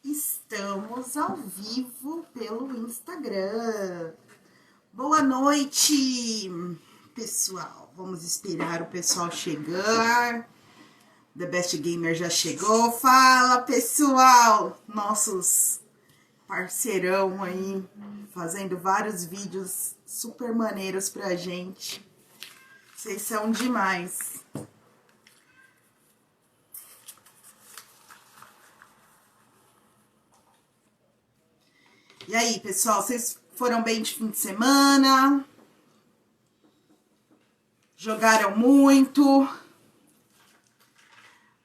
Estamos ao vivo pelo Instagram. Boa noite, pessoal. Vamos esperar o pessoal chegar. The Best Gamer já chegou. Fala, pessoal! Nossos parceirão aí, fazendo vários vídeos super maneiros pra gente. Vocês são demais. E aí, pessoal, vocês foram bem de fim de semana? Jogaram muito?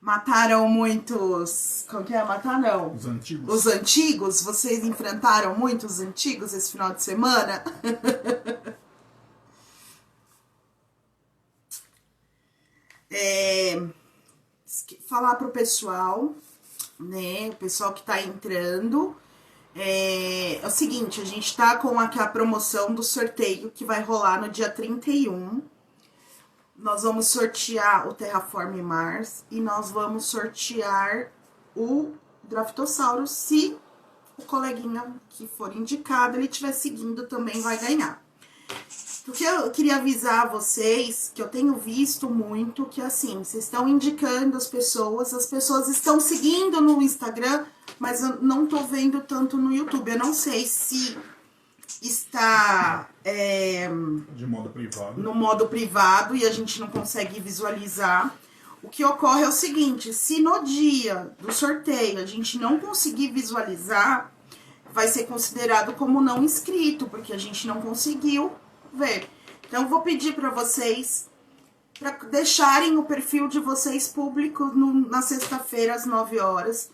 Mataram muitos... Como que é? Matar não? Os antigos. Os antigos? Vocês enfrentaram muitos antigos esse final de semana? Falar pro pessoal, né? O pessoal que tá entrando... É o seguinte, a gente tá com aqui a promoção do sorteio que vai rolar no dia 31. Nós vamos sortear o Terraform Mars e nós vamos sortear o Draftossauro. Se o coleguinha que for indicado, ele estiver seguindo, também vai ganhar. Porque eu queria avisar vocês, que eu tenho visto muito, que assim, vocês estão indicando as pessoas estão seguindo no Instagram, mas eu não tô vendo tanto no YouTube. Eu não sei se está De modo privado. no modo privado e a gente não consegue visualizar. O que ocorre é o seguinte, se no dia do sorteio a gente não conseguir visualizar, vai ser considerado como não inscrito, porque a gente não conseguiu ver. Então, eu vou pedir para vocês para deixarem o perfil de vocês público na sexta-feira, às 9 horas,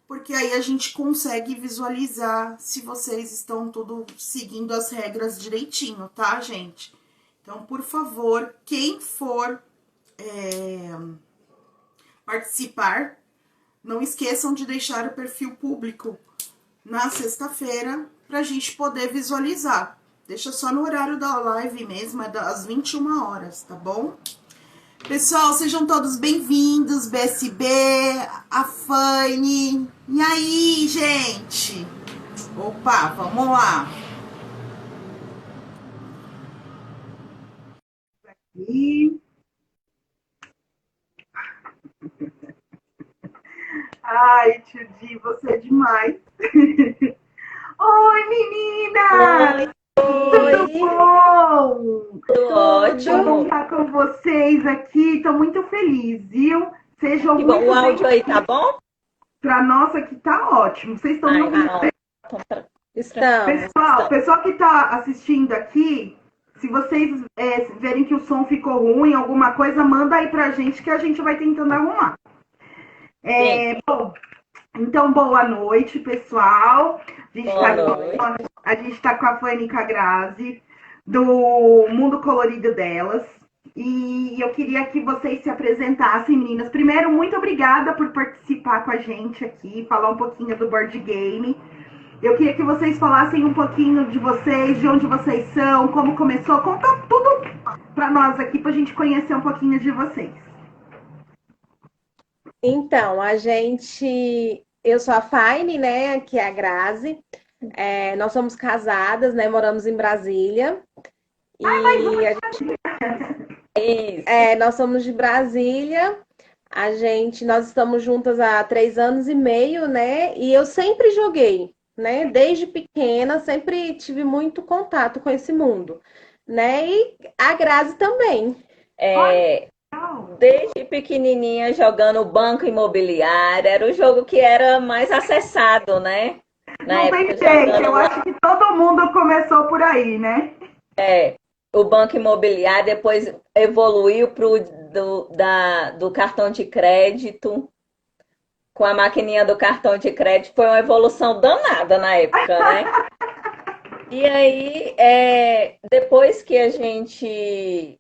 porque aí a gente consegue visualizar se vocês estão tudo seguindo as regras direitinho, tá, gente? Então, por favor, quem for participar, não esqueçam de deixar o perfil público na sexta-feira pra gente poder visualizar. Deixa só no horário da live mesmo, é das 21 horas, tá bom? Pessoal, sejam todos bem-vindos, BSB, a Fanny. E aí, gente? Opa, vamos lá. Aqui. Ai, Tio Di, você é demais. Oi, meninas! Tudo Oi, bom? tudo Tudo bom ótimo. estar com vocês aqui. Estou muito feliz, viu? Sejam Que bom. O muito áudio aí tá bem-vindos. bom? Para nós aqui tá ótimo. Vocês estão me Ai, ouvindo não. bem? Estamos, Pessoal que está assistindo aqui, se vocês verem que o som ficou ruim, alguma coisa, manda aí pra gente que a gente vai tentando arrumar. sim. Então, boa noite, pessoal. Boa noite. A gente está com a Fanny e com a Grazi, do Mundo Colorido delas. E eu queria que vocês se apresentassem, meninas. Primeiro, muito obrigada por participar com a gente aqui, falar um pouquinho do board game. Eu queria que vocês falassem um pouquinho de vocês, de onde vocês são, como começou. Conta tudo para nós aqui, para a gente conhecer um pouquinho de vocês. Então, eu sou a Faine, né, que é a Grazi. Nós somos casadas, né, moramos em Brasília. E nós somos de Brasília. Nós estamos juntas há 3 anos e meio, né? E eu sempre joguei, né? Desde pequena, sempre tive muito contato com esse mundo, né? E a Grazi também. Desde pequenininha jogando Banco Imobiliário, era o jogo que era mais acessado, né? Não tem jeito, eu acho que todo mundo começou por aí, né? O Banco Imobiliário, depois evoluiu do cartão de crédito, com a maquininha do cartão de crédito, foi uma evolução danada na época, né? E aí, depois que a gente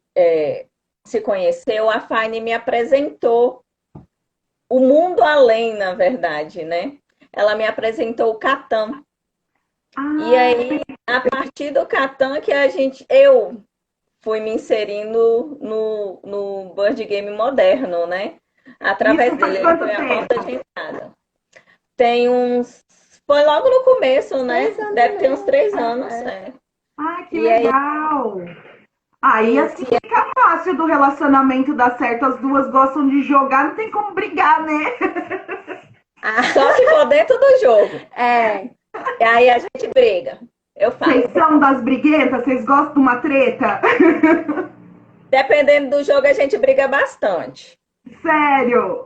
se conheceu, a Fanny me apresentou o mundo além, na verdade, né? Ela me apresentou o Catan. E aí, a partir do Catan que eu fui me inserindo no board game moderno, né? Através dele, ele foi a porta de entrada. Tem uns. Foi logo no começo, né? 3 anos Deve ter uns mesmo. 3 anos, É. é. Ai, que E aí, legal! Aí assim sim, fica fácil do relacionamento dar certo, as duas gostam de jogar, não tem como brigar, né? só se for dentro do jogo. É, E aí a gente briga. Eu falo. Vocês são das briguentas? Vocês gostam de uma treta? Dependendo do jogo, a gente briga bastante. Sério?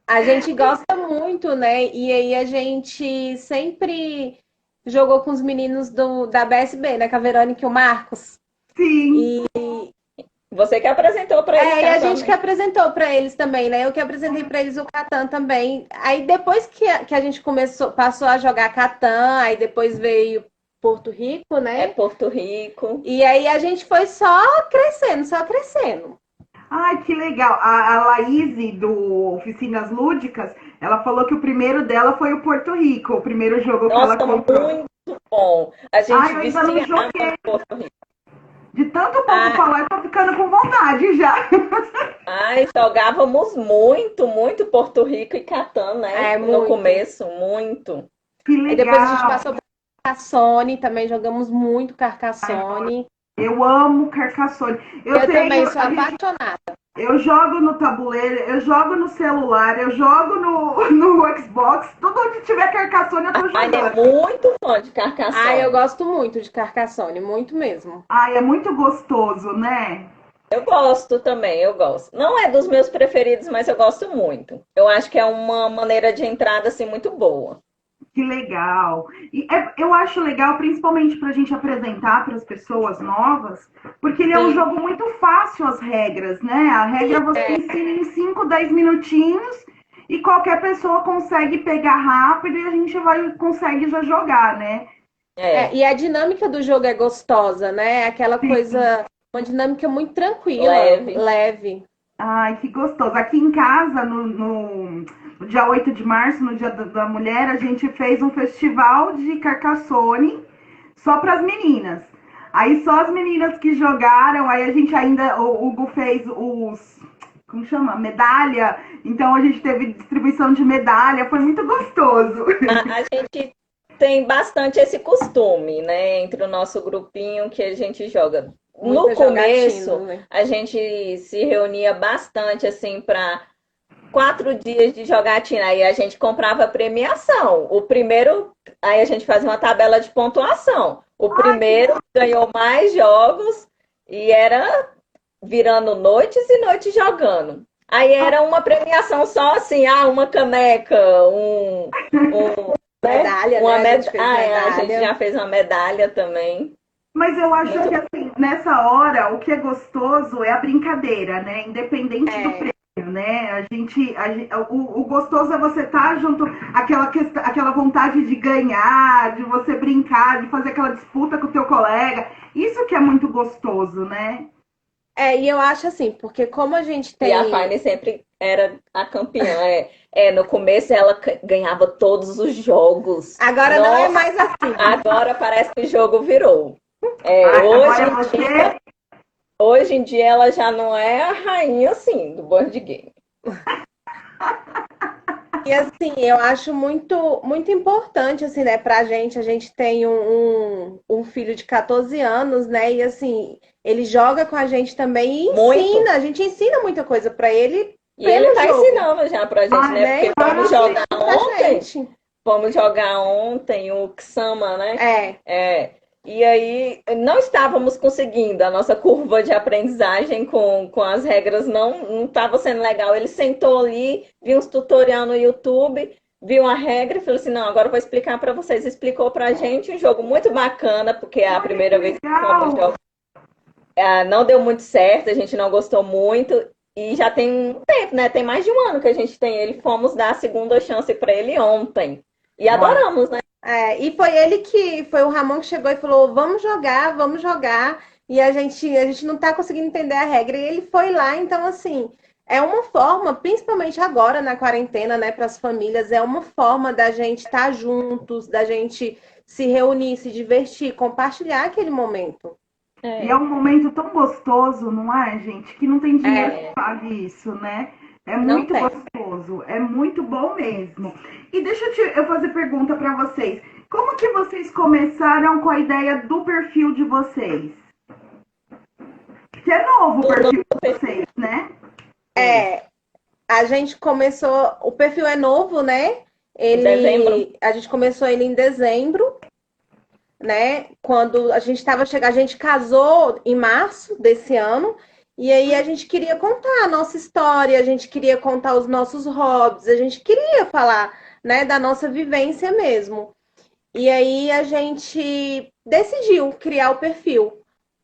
a gente gosta muito, né? E aí a gente sempre jogou com os meninos da BSB, né? Com a Verônica e o Marcos. Sim. E Você que apresentou para eles e a gente também. que apresentou para eles também, né? Eu que apresentei para eles o Catan também. Aí depois que a gente passou a jogar Catan, aí depois veio Porto Rico, É né? Porto Rico. E aí a gente foi só crescendo, só crescendo. Ai, que legal. A Laís, do Oficinas Lúdicas, ela falou que o primeiro dela foi o Porto Rico, o primeiro jogo que ela Nossa, comprou. muito bom. A Ai, gente eu ainda não viciava joguei. no Porto Rico. De tanto povo Ah, falar, eu tô ficando com vontade já. ai, jogávamos muito, muito Porto Rico e Catan, né? É, No muito. começo, muito. Que Aí depois a gente legal. passou para Carcassonne, também jogamos muito Carcassonne. Eu amo Carcassonne. Eu também sou apaixonada. Eu jogo no tabuleiro, eu jogo no celular, eu jogo no Xbox, tudo onde tiver Carcassonne eu tô Ai, é jogando. muito fã de Ah, Carcassonne. eu gosto muito de Carcassonne, muito mesmo. Ai, é muito gostoso, né? Eu gosto também, eu gosto. Não é dos meus preferidos, mas eu gosto muito. Eu acho que é uma maneira de entrada assim muito boa. Que legal. E eu acho legal, principalmente para a gente apresentar para as pessoas novas, porque ele é um Sim, jogo muito fácil, as regras, né? A regra você ensina em 5, 10 minutinhos e qualquer pessoa consegue pegar rápido e a gente consegue já jogar, né? é E a dinâmica do jogo é gostosa, né? Aquela coisa, uma dinâmica muito tranquila, leve. leve. Ai, que gostoso. Aqui em casa, no dia 8 de março, no Dia da Mulher, a gente fez um festival de Carcassonne só para as meninas. Aí só as meninas que jogaram, aí a gente ainda, o Hugo fez como chama? Medalha. Então a gente teve distribuição de medalha, foi muito gostoso. A gente tem bastante esse costume, né? Entre o nosso grupinho que a gente joga. No Muita começo, jogatina, né? a gente se reunia bastante, assim, para 4 dias de jogatina. Aí a gente comprava premiação. O primeiro, aí a gente fazia uma tabela de pontuação. O primeiro ganhou mais jogos e era virando noites e noites jogando. Aí era uma premiação só assim, uma caneca, né? Medalha, Uma né? A gente fez a gente medalha. já fez uma medalha também. Mas eu acho Muito que assim, nessa hora, o que é gostoso é a brincadeira, né? Independente do prêmio, né? O gostoso é você estar junto, aquela vontade de ganhar, de você brincar, de fazer aquela disputa com o teu colega. Isso que é muito gostoso, né? E eu acho assim, porque como a gente E a tem. Fanny sempre era a campeã. No começo ela ganhava todos os jogos. Agora não é mais assim. Agora parece que o jogo virou. Agora Hoje em dia ela já não é a rainha assim do board game. E assim, eu acho muito, muito importante, assim, né, pra gente. A gente tem um filho de 14 anos, né? E assim, ele joga com a gente também e Muito. ensina. A gente ensina muita coisa pra ele. E ele tá jogo. ensinando já pra gente, né? Porque Fomos jogar ontem. Fomos jogar ontem o Ksama, né? É. E aí não estávamos conseguindo, a nossa curva de aprendizagem com as regras não estava sendo legal. Ele sentou ali, viu uns tutorial no YouTube, viu a regra e falou assim, não, agora eu vou explicar para vocês. Explicou pra gente um jogo muito bacana, porque é a primeira vez que fomos jogar. Não deu muito certo, a gente não gostou muito. E já tem um tempo, né? Tem mais de um ano que a gente tem ele. Fomos dar a segunda chance para ele ontem. E adoramos, né? E foi o Ramon que chegou e falou, vamos jogar. E a gente não tá conseguindo entender a regra. E ele foi lá, então assim, é uma forma, principalmente agora na quarentena, né, para as famílias, é uma forma da gente estar juntos, da gente se reunir, se divertir, compartilhar aquele momento. E é um momento tão gostoso, não é, gente? Que não tem dinheiro que pague isso, né? É Não muito tem. gostoso, é muito bom mesmo. E deixa eu fazer pergunta para vocês. Como que vocês começaram com a ideia do perfil de vocês? Que é novo o Do perfil novo de vocês, né? É, a gente começou, o perfil é novo, né? dezembro. A gente começou ele em dezembro, né? Quando a gente estava chegando, a gente casou em março desse ano, e aí a gente queria contar a nossa história, a gente queria contar os nossos hobbies, a gente queria falar, né, da nossa vivência mesmo. E aí a gente decidiu criar o perfil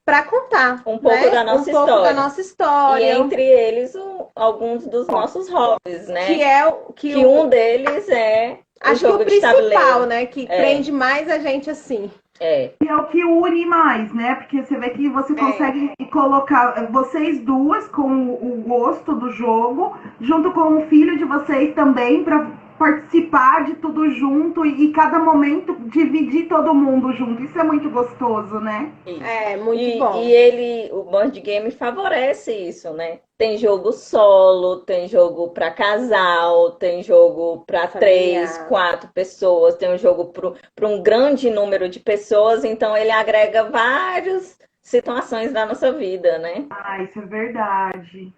para contar, Um pouco né? da Um nossa pouco da história. nossa E história, entre eles, alguns dos nossos hobbies, que né? é o que Que um deles é o acho que o jogo de principal, tabuleiro. né, que É, prende mais a gente assim. é. E é o que une mais, né? Porque você vê que você É. consegue colocar vocês duas com o gosto do jogo, junto com o filho de vocês também, para participar de tudo junto e cada momento dividir todo mundo junto. Isso é muito gostoso, né? Isso. É muito E bom. ele, o board game favorece isso, né? Tem jogo solo, tem jogo para casal, tem jogo para três, Familiar. quatro pessoas, tem um jogo para um grande número de pessoas, então ele agrega várias situações da nossa vida, né? Ah, isso é verdade.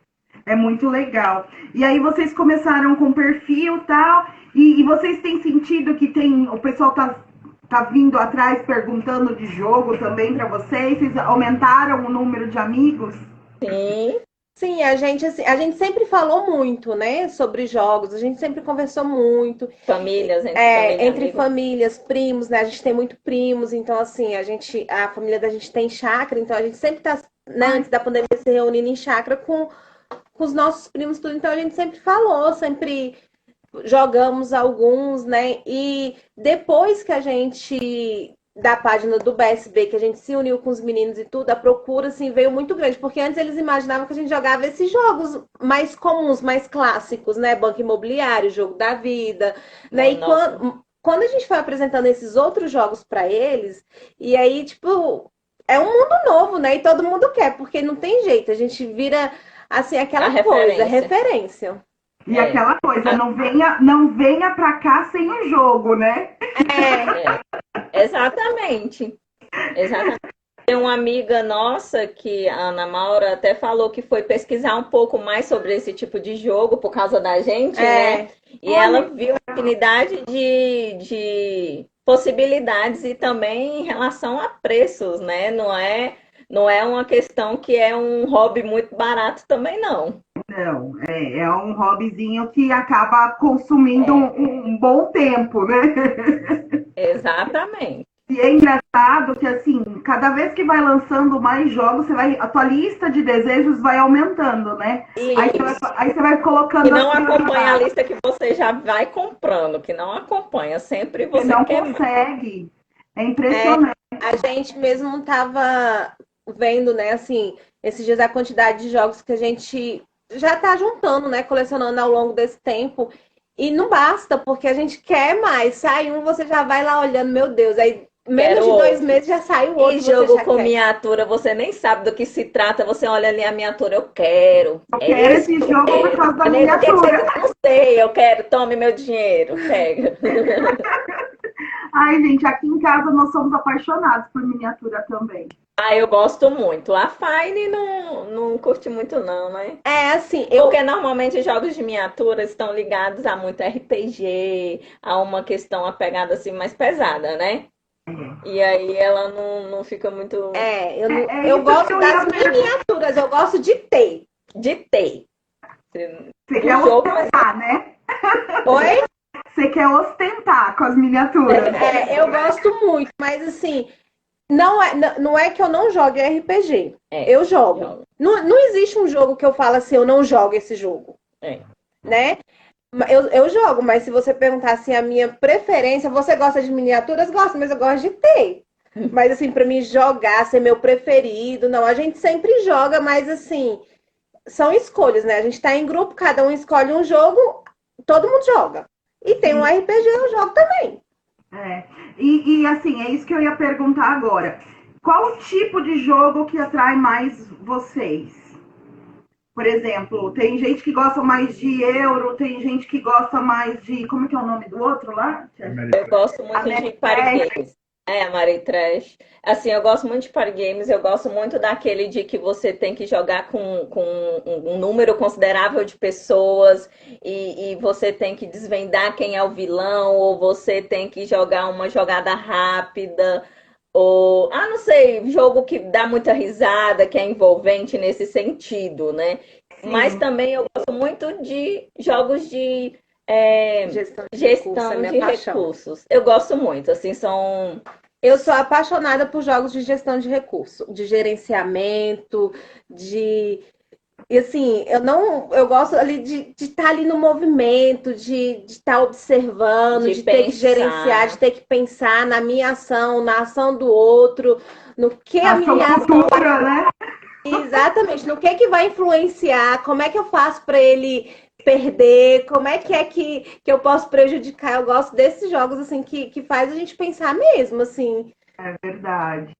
É muito legal. E aí vocês começaram com perfil e tal, e vocês têm sentido que tem o pessoal tá vindo atrás perguntando de jogo também para vocês? Vocês aumentaram o número de amigos? Sim, Sim, assim, a gente sempre falou muito, né, sobre jogos, a gente sempre conversou muito, famílias, entre família e entre amigos. famílias, primos, né, a gente tem muito primos, então assim, a família da gente tem chácara, então a gente sempre tá, né, Ai, antes da pandemia se reunindo em chácara com os nossos primos, tudo, então a gente sempre falou, sempre jogamos alguns, né? E depois que a gente da página do BSB, que a gente se uniu com os meninos e tudo, a procura assim veio muito grande, porque antes eles imaginavam que a gente jogava esses jogos mais comuns, mais clássicos, né? Banco Imobiliário, Jogo da Vida, né? E Nossa, quando a gente foi apresentando esses outros jogos para eles, e aí, tipo, é um mundo novo, né? E todo mundo quer, porque não tem jeito, a gente vira assim a aquela coisa, referência. referência. e É, aquela coisa, não venha para cá sem o jogo, né? É, é. Exatamente. Exatamente. Tem uma amiga nossa que a Ana Maura até falou que foi pesquisar um pouco mais sobre esse tipo de jogo por causa da gente, né? é, E ela viu a infinidade de possibilidades e também em relação a preços, né? Não é uma questão que é um hobby muito barato também, não. Não, é um hobbyzinho que acaba consumindo É, um bom tempo, né? exatamente. E é engraçado que, assim, cada vez que vai lançando mais jogos, a tua lista de desejos vai aumentando, né? Isso. Aí você vai Que colocando as não acompanha a prioridades. lista que você já vai comprando, que não acompanha. Sempre Você você não quer mais. consegue. É é. impressionante. A gente mesmo tava vendo, né, assim, esses dias a quantidade de jogos que a gente já tá juntando, né, colecionando ao longo desse tempo. E não basta, porque a gente quer mais. Sai um, você já vai lá olhando, meu Deus, aí menos Quero de dois outro. meses já sai o E outro, você jogo já com quer. miniatura, você nem sabe do que se trata. Você olha ali a miniatura, eu quero. Eu É quero esse esse que eu jogo por quero. causa da Mas o que que você miniatura. não sei? Eu quero. Tome meu dinheiro. Pega. Ai, gente, aqui em casa nós somos apaixonados por miniatura também. Ah, eu gosto muito. A Fine não curte muito, não, né? É assim, Porque normalmente jogos de miniatura estão ligados a muito RPG, a uma questão, a pegada assim mais pesada, né? E aí ela não fica muito eu, não, É eu isso que gosto eu das ia perguntar. miniaturas, eu gosto de ter. de ter. Você quer Do jogo, mas ostentar, né? Oi? Você quer ostentar com as miniaturas. Eu gosto muito, mas assim, não é que eu não jogue RPG. é, Eu jogo. joga. Não existe um jogo que eu falo assim, eu não jogo esse jogo, É. né? Eu jogo, mas se você perguntar assim, a minha preferência, você gosta de miniaturas? Gosto, mas eu gosto de ter. Mas assim, pra mim jogar, ser meu preferido, não. A gente sempre joga, mas assim, são escolhas, né? A gente tá em grupo, cada um escolhe um jogo, todo mundo joga. E tem um RPG, eu jogo também. É. E assim, é isso que eu ia perguntar agora. Qual o tipo de jogo que atrai mais vocês? Por exemplo, tem gente que gosta mais de Euro, tem gente que gosta mais de... Como que é o nome do outro lá? Eu gosto muito de party games. Ameritrash. Assim, eu gosto muito de party games, eu gosto muito daquele de que você tem que jogar com um número considerável de pessoas e você tem que desvendar quem é o vilão, ou você tem que jogar uma jogada rápida, ou, não sei, jogo que dá muita risada, que é envolvente nesse sentido, né? Sim. Mas também eu gosto muito de jogos de Gestão de gestão de recursos. Eu gosto muito, assim, são... Eu sou apaixonada por jogos de gestão de recurso, de gerenciamento, de... E assim, eu gosto ali de estar ali no movimento, de estar observando, de ter que gerenciar, de ter que pensar na minha ação, na ação do outro, no que a minha ação... né? Exatamente, no que vai influenciar, como é que eu faço para ele perder, como é que eu posso prejudicar. Eu gosto desses jogos assim que faz a gente pensar mesmo, assim. É verdade.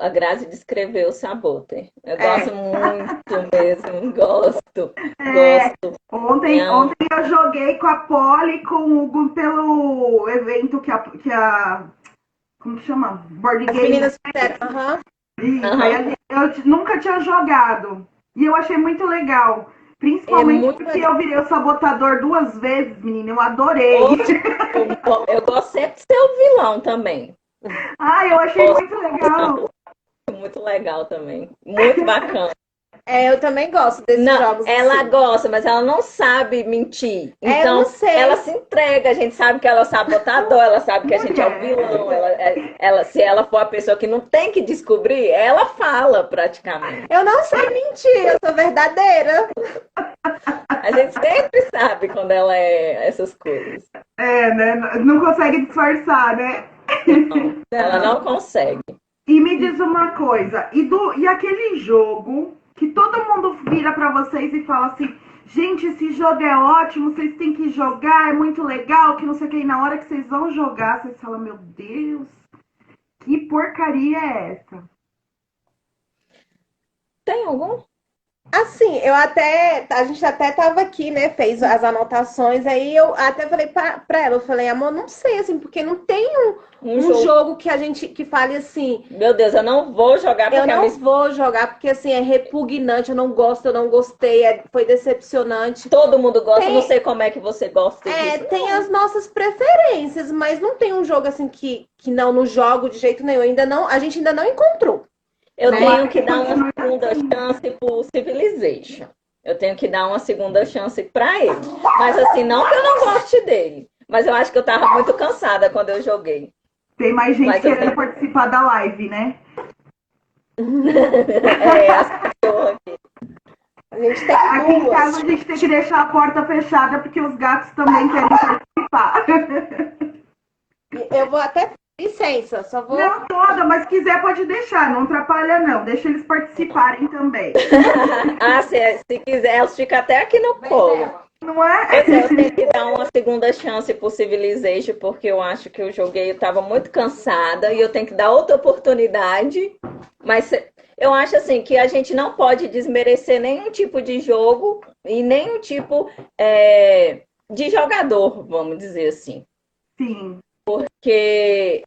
A Grazi descreveu o Saboter. Eu gosto muito mesmo, gosto. Ontem eu joguei com a Polly, com o Hugo, pelo evento que a como que chama? Board Game. As meninas fizeram. Eu nunca tinha jogado. E eu achei muito legal. Principalmente porque eu virei o sabotador 2 vezes, menina. Eu adorei. Eu gosto sempre de ser o vilão também. Eu achei muito legal. Muito legal também. Muito bacana. Eu também gosto desses jogos. Ela gosta, mas ela não sabe mentir. Então, ela se entrega. A gente sabe que ela é o sabotador, ela sabe que a gente é o vilão. Se ela for a pessoa que não tem que descobrir, ela fala praticamente. Eu não sei mentir, eu sou verdadeira. A gente sempre sabe quando ela é essas coisas. Né? Não consegue disfarçar, né? Não, ela não consegue. E me diz uma coisa, e aquele jogo que todo mundo vira pra vocês e fala assim, gente, esse jogo é ótimo, vocês têm que jogar, é muito legal, que não sei o que, e na hora que vocês vão jogar, vocês falam, meu Deus, que porcaria é essa? Tem algum? Assim, a gente até tava aqui, né, fez as anotações, aí eu até falei pra ela, eu falei, amor, não sei, assim, porque não tem um jogo que fale assim... Meu Deus, eu não vou jogar porque... Eu não vou jogar porque, assim, é repugnante, eu não gosto, eu não gostei, foi decepcionante. Todo mundo gosta, não sei como é que você gosta disso. Tem as nossas preferências, mas não tem um jogo, assim, que não jogo de jeito nenhum, a gente ainda não encontrou. Eu tenho que dar uma segunda chance pro Civilization. Eu tenho que dar uma segunda chance pra ele. Mas assim, não que eu não goste dele. Mas eu acho que eu tava muito cansada quando eu joguei. Tem mais gente querendo participar da live, né? As pessoas aqui. Aqui em casa a gente tem que deixar a porta fechada porque os gatos também querem participar. Eu vou até... Licença, só vou... Não toda, mas se quiser pode deixar, não atrapalha não, deixa eles participarem também. Se quiser, elas ficam até aqui no colo. Não é? Eu tenho que dar uma segunda chance pro Civilization, porque eu acho que eu joguei, eu tava muito cansada, e eu tenho que dar outra oportunidade. Mas eu acho assim, que a gente não pode desmerecer nenhum tipo de jogo, e nenhum tipo de jogador, vamos dizer assim. Sim. Porque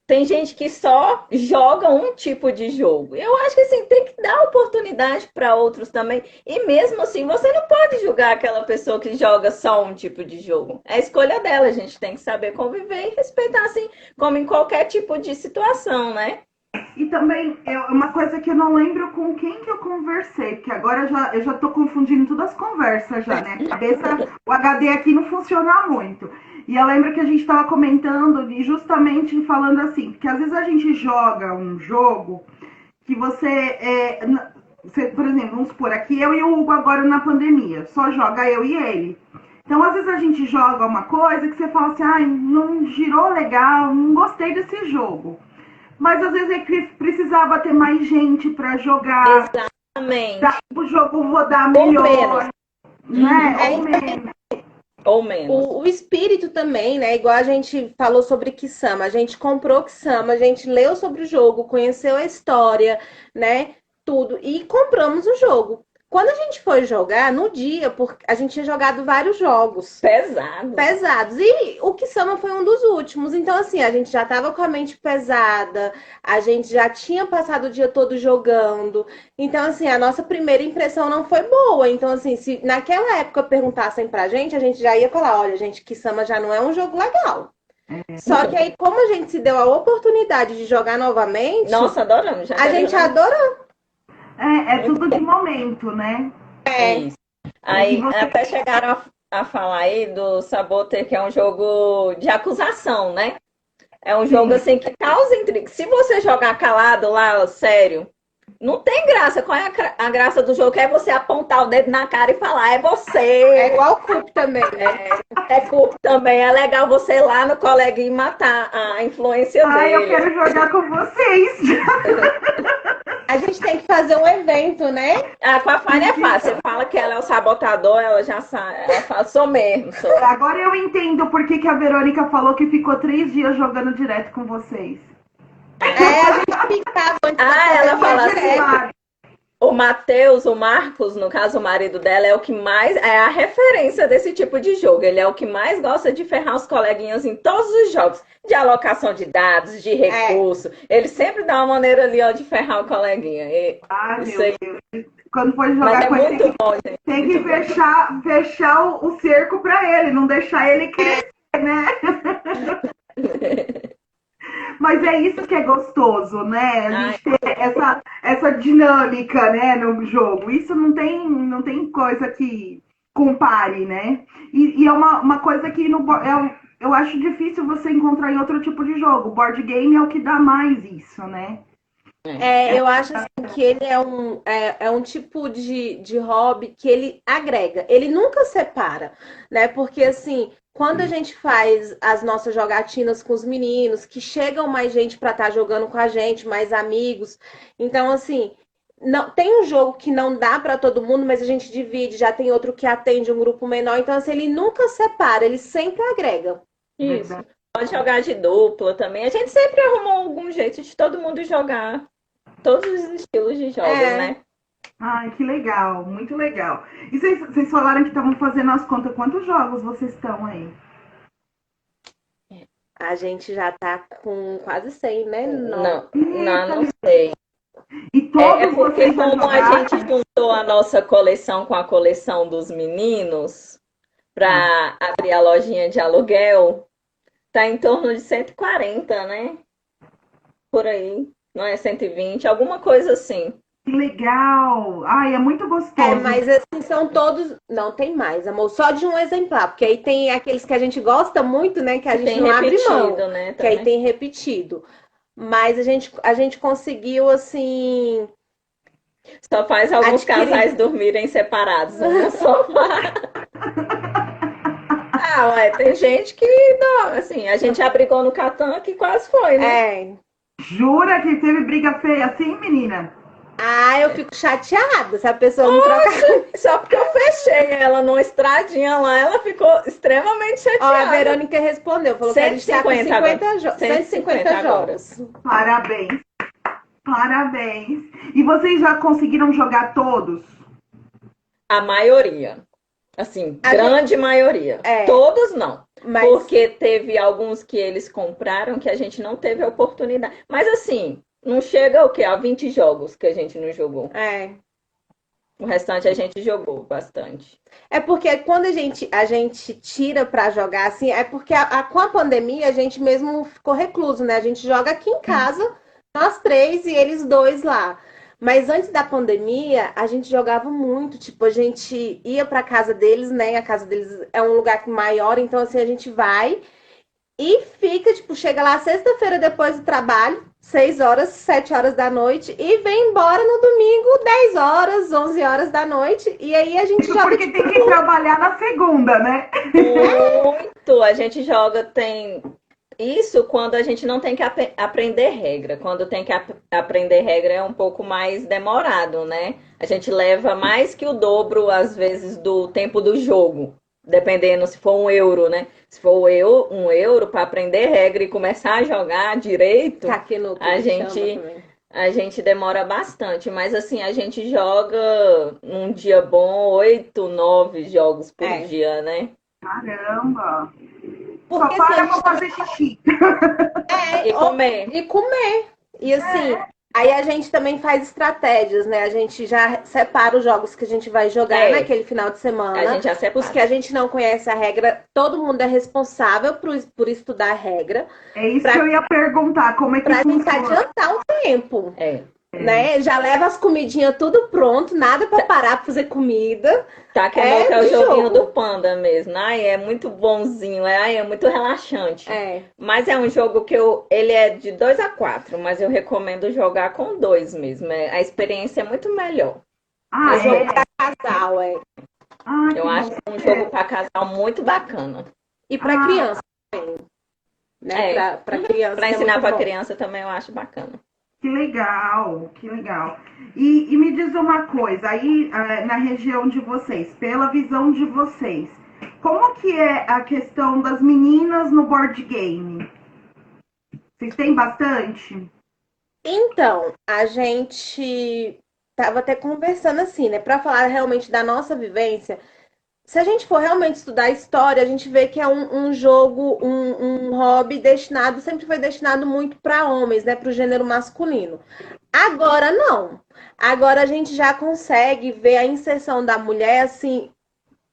tem gente que só joga um tipo de jogo. Eu acho que assim, tem que dar oportunidade para outros também. E mesmo assim, você não pode julgar aquela pessoa que joga só um tipo de jogo. É a escolha dela, a gente tem que saber conviver e respeitar, assim, como em qualquer tipo de situação, né? E também, uma coisa que eu não lembro com quem que eu conversei, porque agora eu já tô confundindo todas as conversas já, né? O HD aqui não funciona muito. E eu lembro que a gente estava comentando e justamente falando assim, porque às vezes a gente joga um jogo que você, por exemplo, vamos supor, aqui eu e o Hugo agora na pandemia, só joga eu e ele. Então, às vezes a gente joga uma coisa que você fala assim, não girou legal, não gostei desse jogo. Mas às vezes é que precisava ter mais gente para jogar. Exatamente. Para o jogo rodar melhor. Né? Ou menos. O espírito também, né? Igual a gente falou sobre Kisama. A gente comprou Kisama, a gente leu sobre o jogo, conheceu a história, né? tudo. E compramos o jogo. Quando a gente foi jogar, no dia, porque a gente tinha jogado vários jogos pesados. E o Kisama foi um dos últimos. Então, assim, a gente já estava com a mente pesada, a gente já tinha passado o dia todo jogando. Então, assim, a nossa primeira impressão não foi boa. Então, assim, se naquela época perguntassem pra gente, a gente já ia falar: olha, gente, Kisama já não é um jogo legal. Só que aí, como a gente se deu a oportunidade de jogar novamente, Nossa, adoramos. A gente adorou. É tudo de momento, né? Isso. Aí até chegaram a falar aí do Saboteur, que é um jogo de acusação, né? É um jogo assim que causa intriga. Se você jogar calado lá, sério, não tem graça. Qual é a graça do jogo? É você apontar o dedo na cara e falar, é você. É igual o Coop também, né? É Coop também. É legal você ir lá no colega e matar a influência dele. Eu quero jogar com vocês. A gente tem que fazer um evento, né? Com a Fanny é fácil. Você fala que ela é o sabotador, ela já sabe. Ela fala, sou mesmo. Agora eu entendo por que a Verônica falou que ficou 3 dias jogando direto com vocês. A gente ficava antes ela fala assim. O Matheus, o Marcos, no caso o marido dela, é o que mais é a referência desse tipo de jogo. Ele é o que mais gosta de ferrar os coleguinhas em todos os jogos, de alocação de dados, de recurso. Ele sempre dá uma maneira ali ó, de ferrar o coleguinha. Meu Deus. Quando for jogar com ele, tem que fechar o cerco para ele, não deixar ele crescer, né? Mas é isso que é gostoso, né? A gente ter essa dinâmica, né, no jogo. Isso não tem coisa que compare, né? E é uma coisa que eu acho difícil você encontrar em outro tipo de jogo. Board game é o que dá mais isso, né? Eu acho assim, que ele é um tipo de hobby que ele agrega, ele nunca separa, né? Porque assim, quando a gente faz as nossas jogatinas com os meninos, que chegam mais gente para estar jogando com a gente, mais amigos, então assim, não tem um jogo que não dá para todo mundo, mas a gente divide, já tem outro que atende um grupo menor, então assim, ele nunca separa, ele sempre agrega. Isso. Pode jogar de dupla também. A gente sempre arrumou algum jeito de todo mundo jogar todos os estilos de jogos, né? Ai, que legal, muito legal. E vocês falaram que estavam fazendo as contas. Quantos jogos vocês estão aí? A gente já tá com quase 100, né? Não sei. E todos porque vocês como a gente juntou a nossa coleção com a coleção dos meninos para abrir a lojinha de aluguel, tá em torno de 140, né? Por aí. Não é 120, alguma coisa assim. Que legal! Ai, é muito gostoso. Mas assim, são todos... Não, tem mais, amor. Só de um exemplar. Porque aí tem aqueles que a gente gosta muito, né? Que a gente não abre mão. Né, que aí tem repetido. Mas a gente conseguiu, assim... Só faz alguns casais dormirem separados no sofá. Tem gente que... Não, assim, a gente abrigou no Catan que quase foi, né? Jura que teve briga feia assim, menina? Eu fico chateada se a pessoa não trocar. Só porque eu fechei ela numa estradinha lá, ela ficou extremamente chateada. A Verônica respondeu, falou que a gente tá com 150 jogos. Parabéns. Parabéns. E vocês já conseguiram jogar todos? A maioria. Assim, grande maioria. Todos não. Porque teve alguns que eles compraram que a gente não teve a oportunidade. Mas assim, não chega o quê? A 20 jogos que a gente não jogou. O restante a gente jogou bastante. É porque quando a gente tira pra jogar, assim, é porque com a pandemia a gente mesmo ficou recluso, né? A gente joga aqui em casa, nós 3 e eles 2 lá. Mas antes da pandemia, a gente jogava muito. Tipo, a gente ia pra casa deles, né? A casa deles é um lugar maior, então assim, a gente vai e fica, tipo, chega lá sexta-feira depois do trabalho, 6 horas, 7 horas da noite, e vem embora no domingo, 10 horas, 11 horas da noite. E aí a gente joga. Porque tem que trabalhar na segunda, né? Muito! A gente joga, tem. Isso quando a gente não tem que aprender regra. Quando tem que aprender regra é um pouco mais demorado, né? A gente leva mais que o dobro, às vezes, do tempo do jogo. Dependendo se for €1, né? Se for €1 para aprender regra e começar a jogar direito, a gente A gente demora bastante, mas assim, a gente joga num dia bom 8, 9 jogos por É. dia, né? Caramba! Só Porque assim, a para gente pra fazer xixi. E comer. e comer. E assim, aí a gente também faz estratégias, né? A gente já separa os jogos que a gente vai jogar É, naquele final de a semana. gente já Os que separa. a gente não conhece a regra, todo mundo é responsável por estudar a regra, É isso que para eu ia perguntar, como é que a gente funciona? adiantar o tempo. É. Né? Já leva as comidinhas tudo pronto, nada para parar para fazer comida. Tá que É é o de joguinho do jogo. Panda mesmo. Ai, é muito bonzinho, é muito relaxante. É. Mas é um jogo que ele é de 2 a 4, mas eu recomendo jogar com dois mesmo. A experiência é muito melhor. Ah, É Esse, jogo é? para casal, é. Ah, eu que acho bom. um jogo para casal muito bacana. E para Ah, criança também, né? É, Para criança para que é ensinar muito para bom. criança também eu acho bacana. que legal, que legal. E me diz uma coisa, aí na região de vocês, pela visão de vocês, como que é a questão das meninas no board game? Vocês têm bastante? Então, a gente tava até conversando assim, né? Para falar realmente da nossa vivência, se a gente for realmente estudar história, a gente vê que é um jogo, um hobby destinado, sempre foi destinado muito para homens, né? Para o gênero masculino. Agora não. Agora a gente já consegue ver a inserção da mulher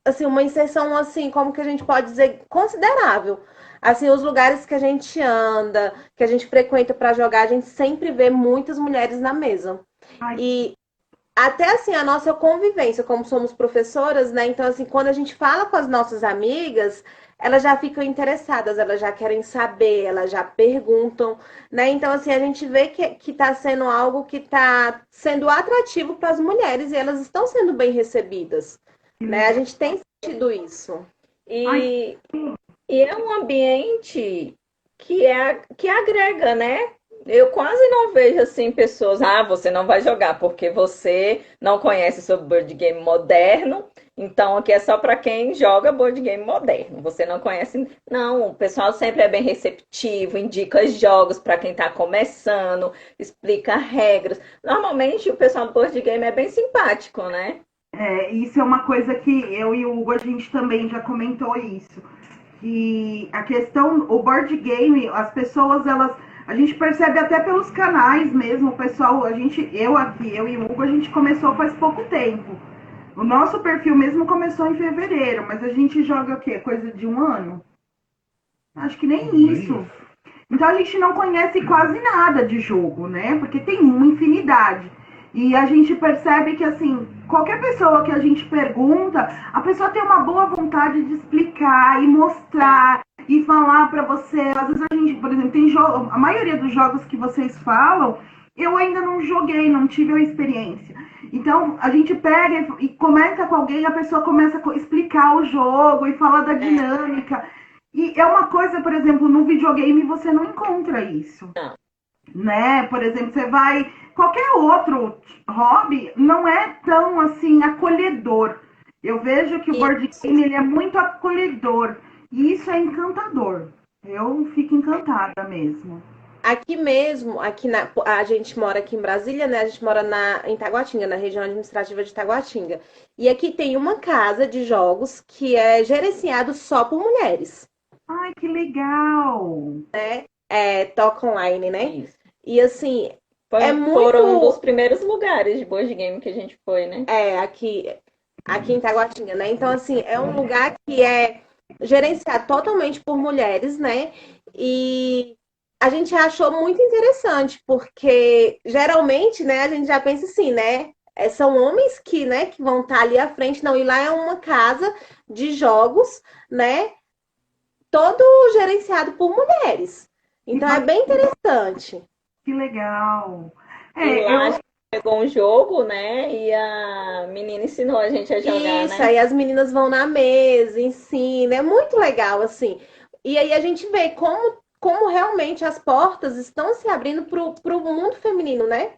assim, uma inserção assim, como que a gente pode dizer, considerável. Assim, os lugares que a gente anda, que a gente frequenta para jogar, a gente sempre vê muitas mulheres na mesa. Ai, E até assim, a nossa convivência, como somos professoras, né? Então, assim, quando a gente fala com as nossas amigas, elas já ficam interessadas, elas já querem saber, elas já perguntam, né? Então, assim, a gente vê que tá sendo algo que tá sendo atrativo para as mulheres e elas estão sendo bem recebidas, que né? A legal. gente tem sentido isso. Ai, E, e é um ambiente que agrega, né? Eu quase não vejo assim pessoas, você não vai jogar porque você não conhece sobre board game moderno, então aqui é só para quem joga board game moderno. Você não conhece, não, o pessoal sempre é bem receptivo, indica jogos para quem está começando, explica regras. Normalmente o pessoal do board game é bem simpático, né? isso é uma coisa que eu e o Hugo, a gente também já comentou isso. Que a questão, o board game, as pessoas, a gente percebe até pelos canais mesmo, o pessoal, eu e o Hugo, a gente começou faz pouco tempo. O nosso perfil mesmo começou em fevereiro, mas a gente joga o quê? Coisa de um ano? Acho que nem isso. Então a gente não conhece quase nada de jogo, né? Porque tem uma infinidade. E a gente percebe que, assim, qualquer pessoa que a gente pergunta, a pessoa tem uma boa vontade de explicar e mostrar e falar pra você. Às vezes a gente, por exemplo, tem jogo, a maioria dos jogos que vocês falam, eu ainda não joguei, não tive a experiência. Então a gente pega e comenta com alguém, a pessoa começa a explicar o jogo e falar da dinâmica. E é uma coisa, por exemplo, no videogame você não encontra isso, Não. né? Por exemplo, você vai qualquer outro hobby não é tão assim acolhedor. Eu vejo que o board game ele é muito acolhedor e isso é encantador. Eu fico encantada mesmo. Aqui mesmo, a gente mora aqui em Brasília, né? A gente mora em Taguatinga, na região administrativa de Taguatinga. E aqui tem uma casa de jogos que é gerenciado só por mulheres. Ai, que legal! É, toca online, né? Isso. E assim, é Foram um dos muito. primeiros lugares de board game que a gente foi, né? Aqui em Taguatinga, né? Então, assim, é um lugar que é gerenciado totalmente por mulheres, né? E a gente achou muito interessante, porque geralmente, né, a gente já pensa assim, né? São homens que, né, que vão estar ali à frente, não, e lá é uma casa de jogos, né? Todo gerenciado por mulheres. Então é bem interessante. Que legal! E É, lá a eu, gente pegou um jogo, né? E a menina ensinou a gente a jogar, Isso, né? aí as meninas vão na mesa, ensinam, é muito legal, assim. E aí a gente vê como realmente as portas estão se abrindo pro mundo feminino, né?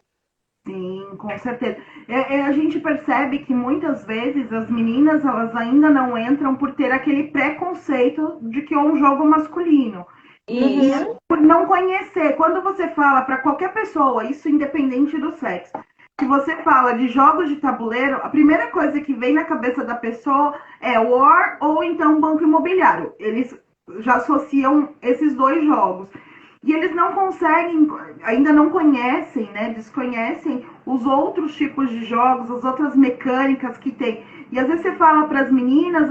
sim, com certeza. A gente percebe que muitas vezes as meninas elas ainda não entram por ter aquele preconceito de que é um jogo masculino. Isso. Por não conhecer. Quando você fala para qualquer pessoa, isso independente do sexo, que você fala de jogos de tabuleiro, a primeira coisa que vem na cabeça da pessoa é War ou então Banco Imobiliário. Eles já associam esses dois jogos. E eles não conseguem, ainda não conhecem, né? Desconhecem os outros tipos de jogos, as outras mecânicas que tem. E às vezes você fala para as meninas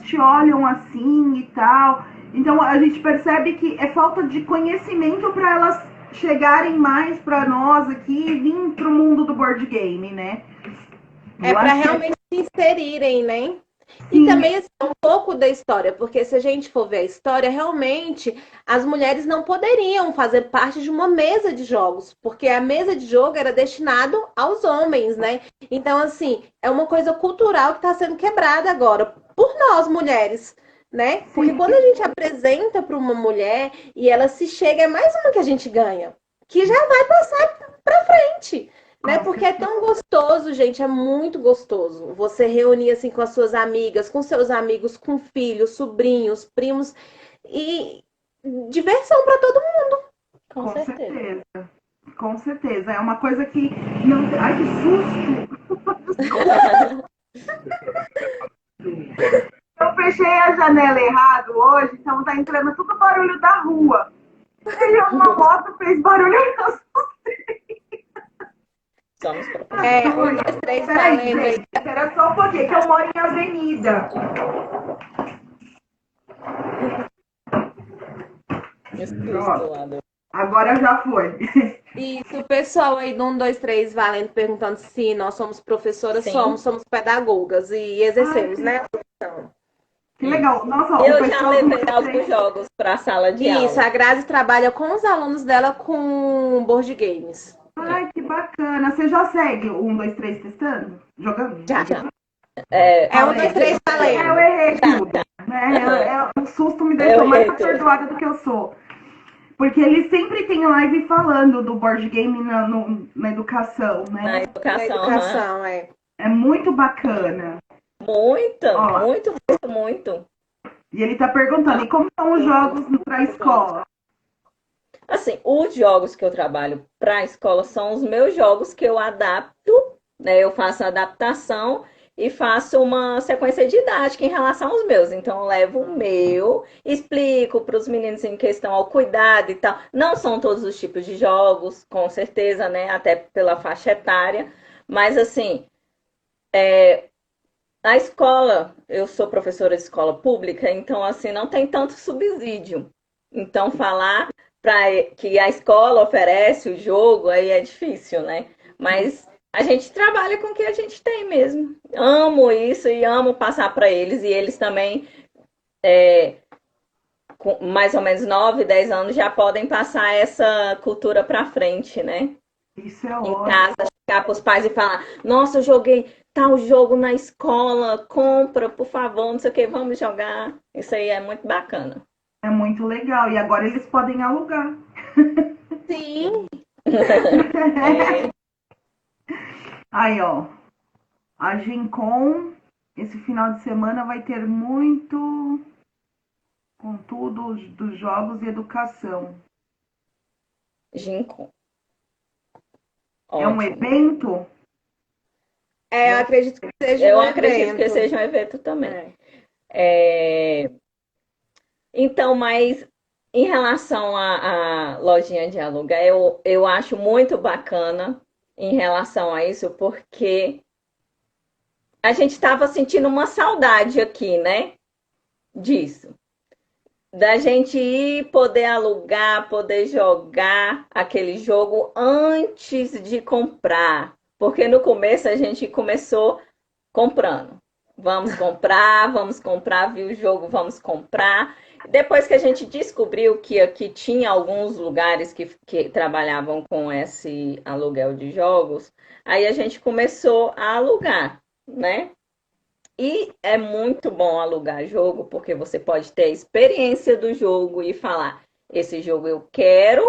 te olham assim e tal. Então a gente percebe que é falta de conhecimento para elas chegarem mais para nós aqui e vir para o mundo do board game, né? É para realmente se inserirem, né? E também assim, um pouco da história, porque se a gente for ver a história, realmente as mulheres não poderiam fazer parte de uma mesa de jogos, porque a mesa de jogo era destinado aos homens, né? Então, assim, é uma coisa cultural que está sendo quebrada agora por nós, mulheres, né? Porque quando a gente apresenta para uma mulher e ela se chega, é mais uma que a gente ganha, que já vai passar para frente. Né? Porque é tão gostoso, gente, é muito gostoso. Você reunir assim com as suas amigas, com seus amigos, com filhos, sobrinhos, primos e diversão para todo mundo. Com certeza. Com certeza. É uma coisa que não. Ai, que susto! Eu fechei a janela errado hoje, então tá entrando tudo barulho da rua. Aí uma moto fez barulho eu assustei. Somos Um, dois, três, valendo. Espera só um pouquinho, que eu moro em avenida. Agora já foi. Isso, o pessoal aí do 1, 2, 3, valendo, perguntando se nós somos professoras, somos pedagogas e exercemos, né? A profissão. Que legal. Nossa, eu já levei alguns jogos para a sala de aula. Isso, a Grazi trabalha com os alunos dela com board games. Ai, que bacana. Você já segue o 1, 2, 3 testando? Jogando? Já. É 1, 2, 3, valendo. Eu errei tudo. O susto me deixou mais atordoada do que eu sou. Porque ele sempre tem live falando do board game na educação, né? Na educação, né? É muito bacana. Muito. E ele tá perguntando, e como são os jogos para a escola? Assim, os jogos que eu trabalho para a escola são os meus jogos que eu adapto, né? Eu faço a adaptação e faço uma sequência didática em relação aos meus. Então, eu levo o meu, explico para os meninos em questão ao cuidado e tal. Não são todos os tipos de jogos, com certeza, né? Até pela faixa etária. Mas, assim, a escola, eu sou professora de escola pública, então, assim, não tem tanto subsídio. Então, falar que a escola oferece o jogo, aí é difícil, né? Mas a gente trabalha com o que a gente tem mesmo. Amo isso e amo passar para eles. E eles também, com mais ou menos 9, 10 anos, já podem passar essa cultura para frente, né? Isso é ótimo. Em casa, chegar para os pais e falar: nossa, eu joguei tal jogo na escola, compra, por favor, não sei o que, vamos jogar. Isso aí é muito bacana. É muito legal. E agora eles podem alugar. Sim. Aí, ó. A Gincom, esse final de semana vai ter muito conteúdo dos jogos e educação. Gincom. É um evento? Eu acredito que seja Eu um acredito evento. que seja um evento também. Então, mas em relação à lojinha de aluguel, eu acho muito bacana em relação a isso, porque a gente estava sentindo uma saudade aqui, né? Disso. Da gente ir, poder alugar, poder jogar aquele jogo antes de comprar. Porque no começo a gente começou comprando. Vamos comprar, viu o jogo, vamos comprar. Depois que a gente descobriu que aqui tinha alguns lugares que trabalhavam com esse aluguel de jogos, aí a gente começou a alugar, né? E é muito bom alugar jogo, porque você pode ter a experiência do jogo e falar: esse jogo eu quero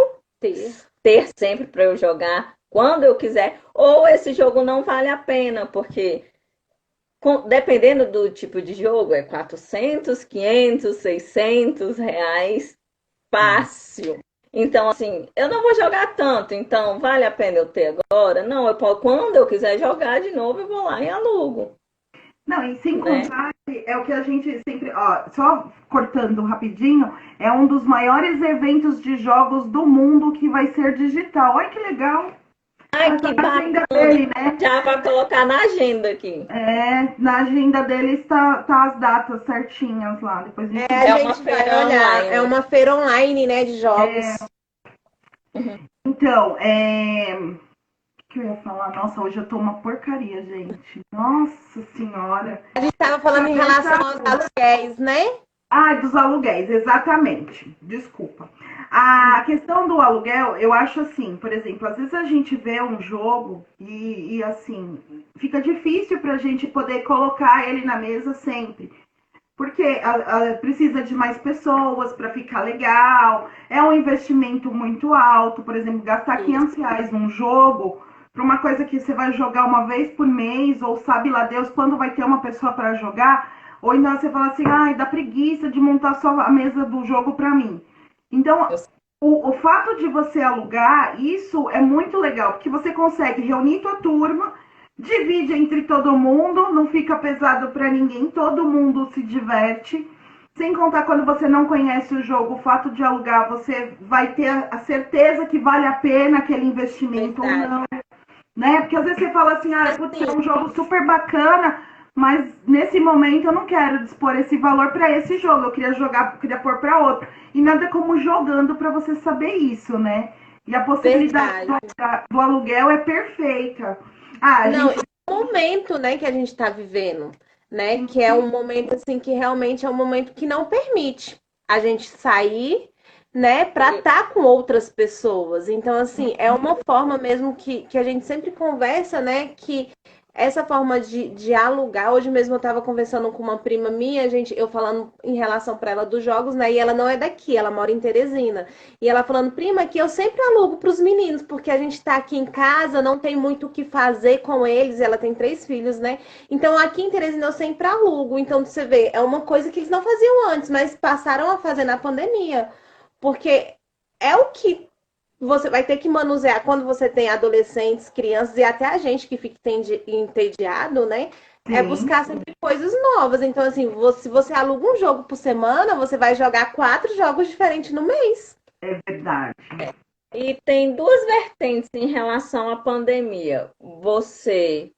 ter sempre para eu jogar quando eu quiser, ou esse jogo não vale a pena, porque dependendo do tipo de jogo, é 400, 500, 600 reais. fácil. Então, assim, eu não vou jogar tanto, então vale a pena eu ter agora? Não, quando eu quiser jogar de novo, eu vou lá e alugo, Não, e sem né? contar, é o que a gente sempre, ó, só cortando rapidinho, é um dos maiores eventos de jogos do mundo que vai ser digital. Olha que legal. Ai, Tá que na agenda bacana! dele, né? Já para colocar na agenda aqui. Na agenda dele tá as datas certinhas lá. Depois a gente A É uma gente vai feira olhar. É online. uma feira online, né, de jogos. Então, o que eu ia falar? Nossa, hoje eu tô uma porcaria, gente. Nossa senhora. A gente estava falando em relação aos aluguéis, né? Ah, dos aluguéis, exatamente. Desculpa. A questão do aluguel, eu acho assim, por exemplo, às vezes a gente vê um jogo e assim, fica difícil pra gente poder colocar ele na mesa sempre. Porque precisa de mais pessoas para ficar legal, é um investimento muito alto, por exemplo, gastar R$ 500 num jogo para uma coisa que você vai jogar uma vez por mês, ou sabe lá Deus quando vai ter uma pessoa para jogar, ou então você fala assim, ai, dá preguiça de montar só a mesa do jogo para mim. Então, o fato de você alugar, isso é muito legal, porque você consegue reunir tua turma, divide entre todo mundo, não fica pesado para ninguém, todo mundo se diverte. Sem contar quando você não conhece o jogo, o fato de alugar, você vai ter a certeza que vale a pena aquele investimento ou não, né? Porque às vezes você fala assim, ah, putz, é um jogo super bacana, mas nesse momento eu não quero dispor esse valor para esse jogo, eu queria jogar, eu queria pôr para outro. E nada como jogando para você saber isso, né? E a possibilidade do aluguel é perfeita. Ah, Não, gente... é o momento, né, que a gente está vivendo, né? Que é um momento assim que realmente é um momento que não permite a gente sair, né, para estar com outras pessoas. Então, assim, é uma forma mesmo que a gente sempre conversa, né? Que essa forma de alugar, hoje mesmo eu estava conversando com uma prima minha, eu falando em relação para ela dos jogos, né? E ela não é daqui, ela mora em Teresina. E ela falando, prima, que eu sempre alugo para os meninos, porque a gente está aqui em casa, não tem muito o que fazer com eles. Ela tem 3 filhos, né? Então aqui em Teresina eu sempre alugo. Então você vê, é uma coisa que eles não faziam antes, mas passaram a fazer na pandemia. Porque é o que você vai ter que manusear quando você tem adolescentes, crianças e até a gente que fica entediado, né? É Sim, buscar sempre coisas novas. Então, assim, se você aluga um jogo por semana, você vai jogar 4 jogos diferentes no mês. é verdade. E tem duas vertentes em relação à pandemia. Você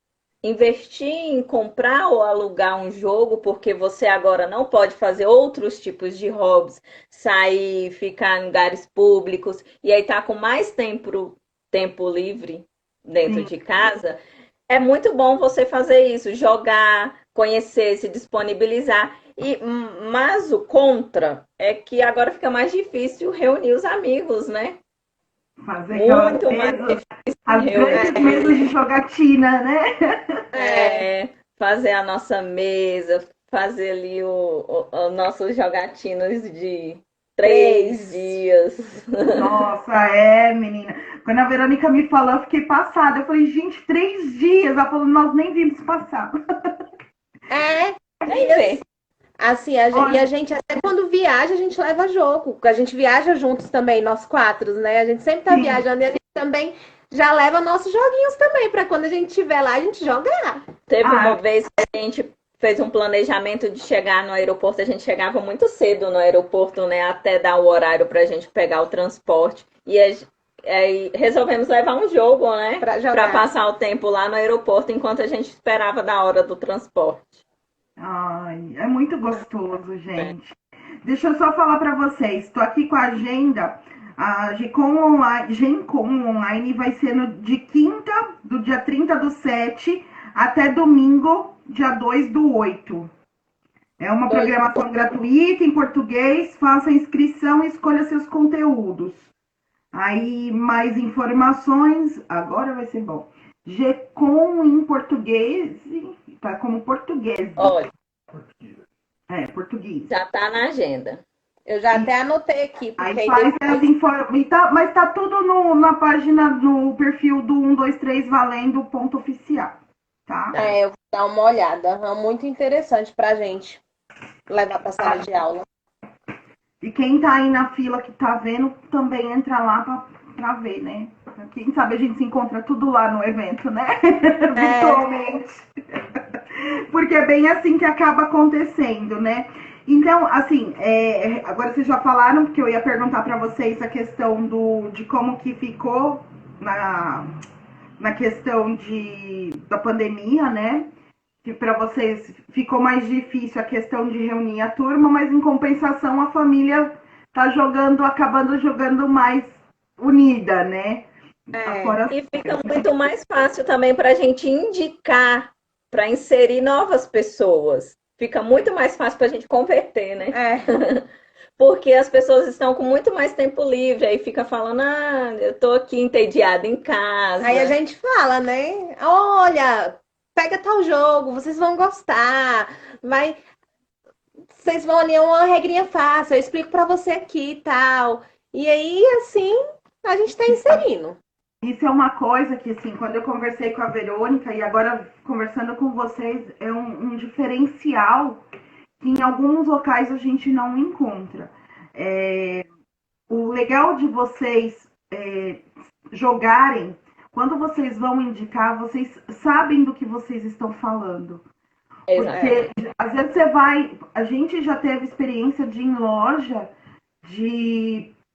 investir em comprar ou alugar um jogo, porque você agora não pode fazer outros tipos de hobbies, sair, ficar em lugares públicos, e aí tá com mais tempo livre dentro Sim. de casa. É muito bom você fazer isso, jogar, conhecer, se disponibilizar. Mas o contra é que agora fica mais difícil reunir os amigos, né? Fazer aquelas Muito mais mesas, difícil as reunir. grandes mesas de jogatina, né? Fazer a nossa mesa, fazer ali o nossos jogatinos de 3 dias. Nossa, menina. Quando a Verônica me falou, eu fiquei passada. Eu falei, gente, 3 dias. Ela falou, nós nem vimos passar. Nem ver. Assim, e a gente, até quando viaja, a gente leva jogo. A gente viaja juntos também, nós 4, né? A gente sempre tá viajando e a gente também já leva nossos joguinhos também, para quando a gente estiver lá, a gente jogar. Teve uma vez que a gente fez um planejamento de chegar no aeroporto, a gente chegava muito cedo no aeroporto, né? Até dar o horário pra gente pegar o transporte. E aí resolvemos levar um jogo, né? Pra passar o tempo lá no aeroporto enquanto a gente esperava da hora do transporte. Ai, é muito gostoso, gente. Deixa eu só falar para vocês. Estou aqui com a agenda. A Gencom Online vai ser de quinta, do dia 30/7, até domingo, dia 2/8. É uma programação gratuita em português. Faça a inscrição e escolha seus conteúdos. Aí, mais informações. Agora vai ser bom. Gcom em português. Tá como português. Olha. Português. Já tá na agenda. Eu já até anotei aqui. Aí faz as informações. Mas tá tudo na página, no perfil do 123 Valendo ponto oficial. Tá? Eu vou dar uma olhada. É muito interessante pra gente levar pra sala de aula. E quem tá aí na fila que tá vendo, também entra lá pra ver, né? Quem sabe a gente se encontra tudo lá no evento, né? Virtualmente. Porque é bem assim que acaba acontecendo, né? Então, assim, agora vocês já falaram, porque eu ia perguntar para vocês a questão de como que ficou na questão da pandemia, né? Que para vocês ficou mais difícil a questão de reunir a turma, mas em compensação a família tá acabando jogando mais unida, né? Fora... E fica muito mais fácil também para a gente indicar, para inserir novas pessoas. Fica muito mais fácil para a gente converter, né? Porque as pessoas estão com muito mais tempo livre, aí fica falando, eu tô aqui entediada em casa. Aí a gente fala, né? Olha, pega tal jogo, vocês vão gostar, vocês vão ali, é uma regrinha fácil, eu explico para você aqui e tal. E aí, assim, a gente tá inserindo. Isso é uma coisa que, assim, quando eu conversei com a Verônica e agora conversando com vocês, é um diferencial que em alguns locais a gente não encontra. O legal de vocês jogarem, quando vocês vão indicar, vocês sabem do que vocês estão falando. Porque às vezes a gente já teve experiência de ir em loja,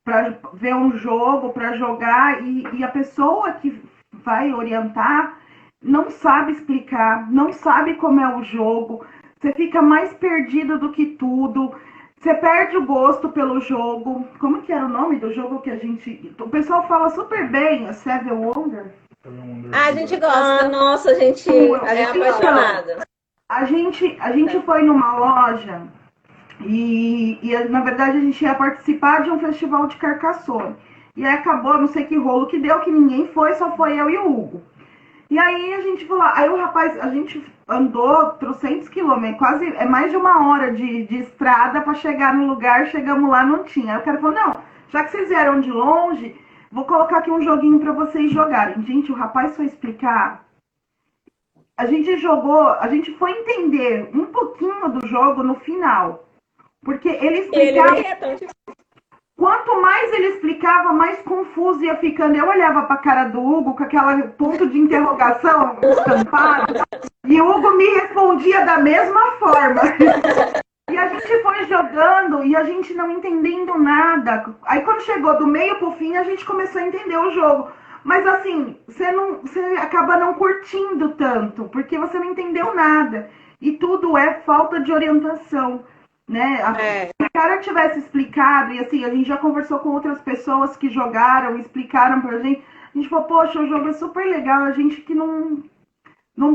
para ver um jogo, para jogar, e a pessoa que vai orientar não sabe explicar, não sabe como é o jogo, você fica mais perdido do que tudo, você perde o gosto pelo jogo. Como que era o nome do jogo que a gente... O pessoal fala super bem, a Seven Wonders. A gente gosta. Nossa, a gente é apaixonada. A gente foi numa loja... E, na verdade, a gente ia participar de um festival de Carcassonne. E aí acabou, não sei que rolo que deu, que ninguém foi, só foi eu e o Hugo. E aí a gente falou, aí o rapaz, a gente andou 300 quilômetros, quase, mais de uma hora de estrada para chegar no lugar, chegamos lá, não tinha. Aí o cara falou, não, já que vocês vieram de longe, vou colocar aqui um joguinho para vocês jogarem. Gente, o rapaz foi explicar. A gente jogou, a gente foi entender um pouquinho do jogo no final. Porque ele explicava... Quanto mais ele explicava, mais confuso ia ficando. Eu olhava pra cara do Hugo com aquele ponto de interrogação estampado. E o Hugo me respondia da mesma forma. E a gente foi jogando e a gente não entendendo nada. Aí quando chegou do meio pro fim, a gente começou a entender o jogo. Mas assim, você acaba não curtindo tanto, porque você não entendeu nada. E tudo é falta de orientação. Né? Se o cara tivesse explicado, e assim, a gente já conversou com outras pessoas que jogaram, explicaram pra gente, a gente falou, poxa, o jogo é super legal, a gente que não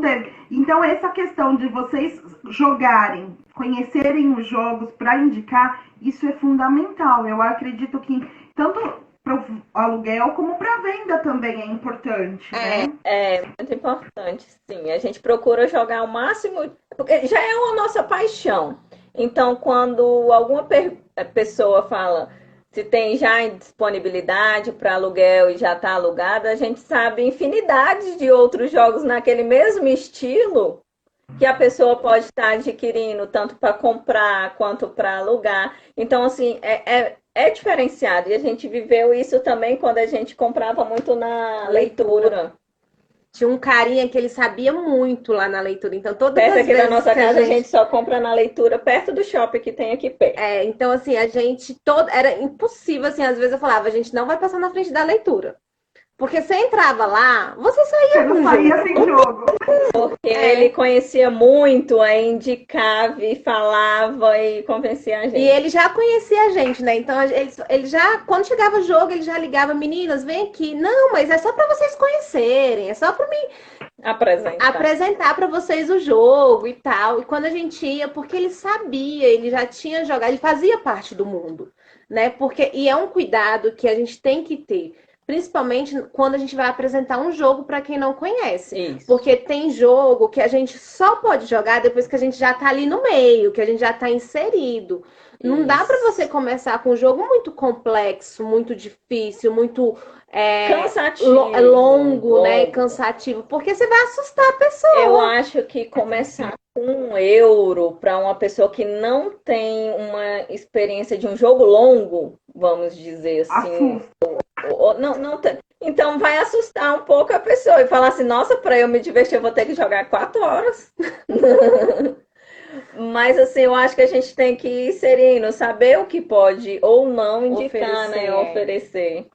teve. Então, essa questão de vocês jogarem, conhecerem os jogos para indicar, isso é fundamental. Eu acredito que tanto para o aluguel como para venda também é importante. Né? É muito importante, sim. A gente procura jogar o máximo, porque já é uma nossa paixão. Então, quando alguma pessoa fala se tem já disponibilidade para aluguel e já está alugado, a gente sabe infinidade de outros jogos naquele mesmo estilo que a pessoa pode estar adquirindo, tanto para comprar quanto para alugar. Então, assim, é diferenciado. E a gente viveu isso também quando a gente comprava muito na leitura. Tinha um carinha que ele sabia muito lá na leitura. Então, todas perto as aqui vezes da nossa casa, a gente só compra na leitura, perto do shopping que tem aqui perto. Então, assim, a gente... Era impossível, assim, às vezes eu falava, a gente não vai passar na frente da leitura. Porque você entrava lá, você saía com o jogo. Sem jogo. Porque ele conhecia muito, aí indicava e falava e convencia a gente. E ele já conhecia a gente, né? Então, ele já, quando chegava o jogo, ele já ligava, meninas, vem aqui. Não, mas é só para vocês conhecerem, é só para mim apresentar para vocês o jogo e tal. E quando a gente ia, porque ele sabia, ele já tinha jogado, ele fazia parte do mundo, né? E é um cuidado que a gente tem que ter. Principalmente quando a gente vai apresentar um jogo para quem não conhece. Isso. Porque tem jogo que a gente só pode jogar depois que a gente já tá ali no meio, que a gente já tá inserido. Não dá para você começar com um jogo muito complexo, muito difícil, muito cansativo, longo, né? Cansativo, porque você vai assustar a pessoa. Eu acho que começar com €1 para uma pessoa que não tem uma experiência de um jogo longo, vamos dizer assim, não tem. Então vai assustar um pouco a pessoa e falar assim, nossa, para eu me divertir eu vou ter que jogar 4 horas. Mas assim, eu acho que a gente tem que ir sereno, saber o que pode ou não indicar, né? Oferecer.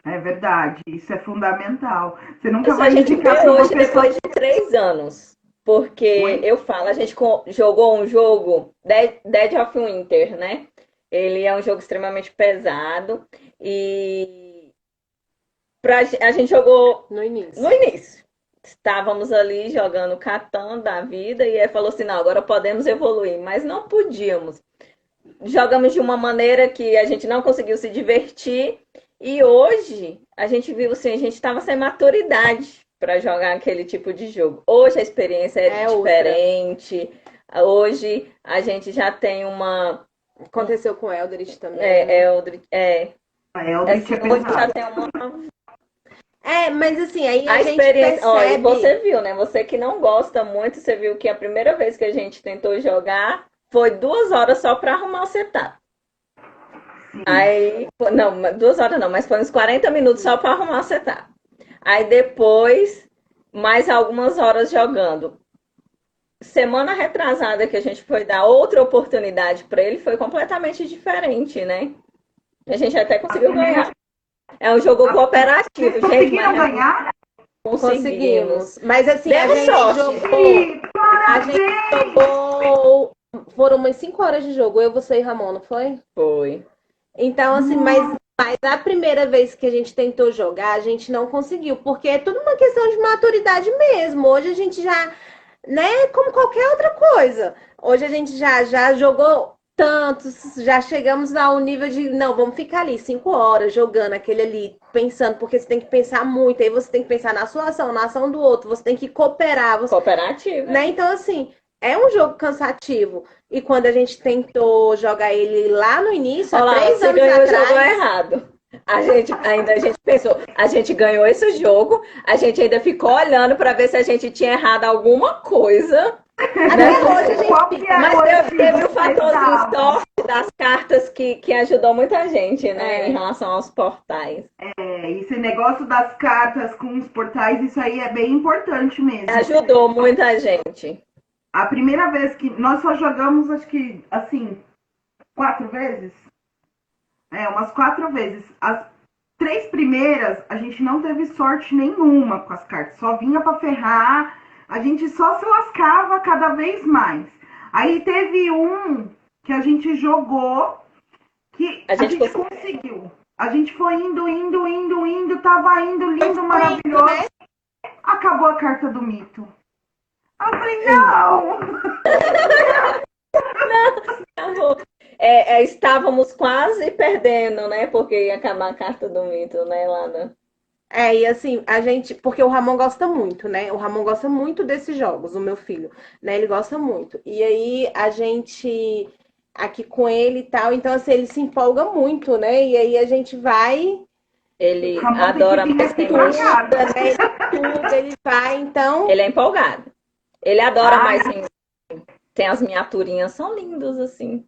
É verdade, isso é fundamental. Você nunca Isso vai a gente indicar vê para uma hoje, pessoa... depois de 3 anos. Porque Oi? eu falo, a gente jogou um jogo, Dead of Winter, né? Ele é um jogo extremamente pesado e a gente jogou No início. no início. Estávamos ali jogando Catan da vida e aí falou assim, não, agora podemos evoluir, mas não podíamos. Jogamos de uma maneira que a gente não conseguiu se divertir e hoje a gente viu assim, a gente estava sem maturidade para jogar aquele tipo de jogo. Hoje a experiência é diferente. Outra. Hoje a gente já tem uma... Aconteceu com o Eldritch também. Eldritch Eldritch assim, hoje já tem uma... mas assim, aí a gente experiência, percebe... você viu, né? Você que não gosta muito, você viu que a primeira vez que a gente tentou jogar foi 2 horas só para arrumar o setup. Aí, não, 2 horas não, mas foi uns 40 minutos só para arrumar o setup. Aí depois, mais algumas horas jogando. Semana retrasada que a gente foi dar outra oportunidade para ele, foi completamente diferente, né? A gente até conseguiu ganhar. É um jogo cooperativo, gente. Conseguiram ganhar? Conseguimos. Mas assim, Demos a gente jogou. Foram umas 5 horas de jogo, eu, você e Ramon, não foi? Foi. Então, assim, mas a primeira vez que a gente tentou jogar, a gente não conseguiu, porque é tudo uma questão de maturidade mesmo. Hoje a gente já, né, como qualquer outra coisa. Hoje a gente já jogou tantos, já chegamos ao nível de, não, vamos ficar ali 5 horas jogando aquele ali, pensando, porque você tem que pensar muito, aí você tem que pensar na sua ação, na ação do outro, você tem que cooperar. Cooperativo. Né? Então, assim, é um jogo cansativo. E quando a gente tentou jogar ele lá no início, há 3 anos atrás... jogou errado. A gente pensou, a gente ganhou esse jogo, a gente ainda ficou olhando para ver se a gente tinha errado alguma coisa. Até hoje a gente mas teve o fatorzinho sorte das cartas que ajudou muita gente, né? Em relação aos portais. Esse negócio das cartas com os portais, isso aí é bem importante mesmo. Ajudou muita gente. A primeira vez que nós só jogamos, acho que, assim, 4 vezes. Umas 4 vezes. As 3 primeiras, a gente não teve sorte nenhuma com as cartas. Só vinha pra ferrar. A gente só se lascava cada vez mais. Aí teve um que a gente jogou que a gente conseguiu. A gente foi indo, tava indo lindo, maravilhoso. Acabou a carta do mito. Eu falei, não! Não, estávamos quase perdendo, né? Porque ia acabar a carta do mito, né, Lana? E assim, a gente... Porque o Ramon gosta muito, né? O Ramon gosta muito desses jogos, o meu filho, né? Ele gosta muito. E aí, a gente... Aqui com ele e tal, então assim, ele se empolga muito, né? E aí a gente vai... Ele adora mais tempo, né? Ele vai, então... Ele é empolgado. Ele adora mais sim. Tem as miniaturinhas, são lindos, assim.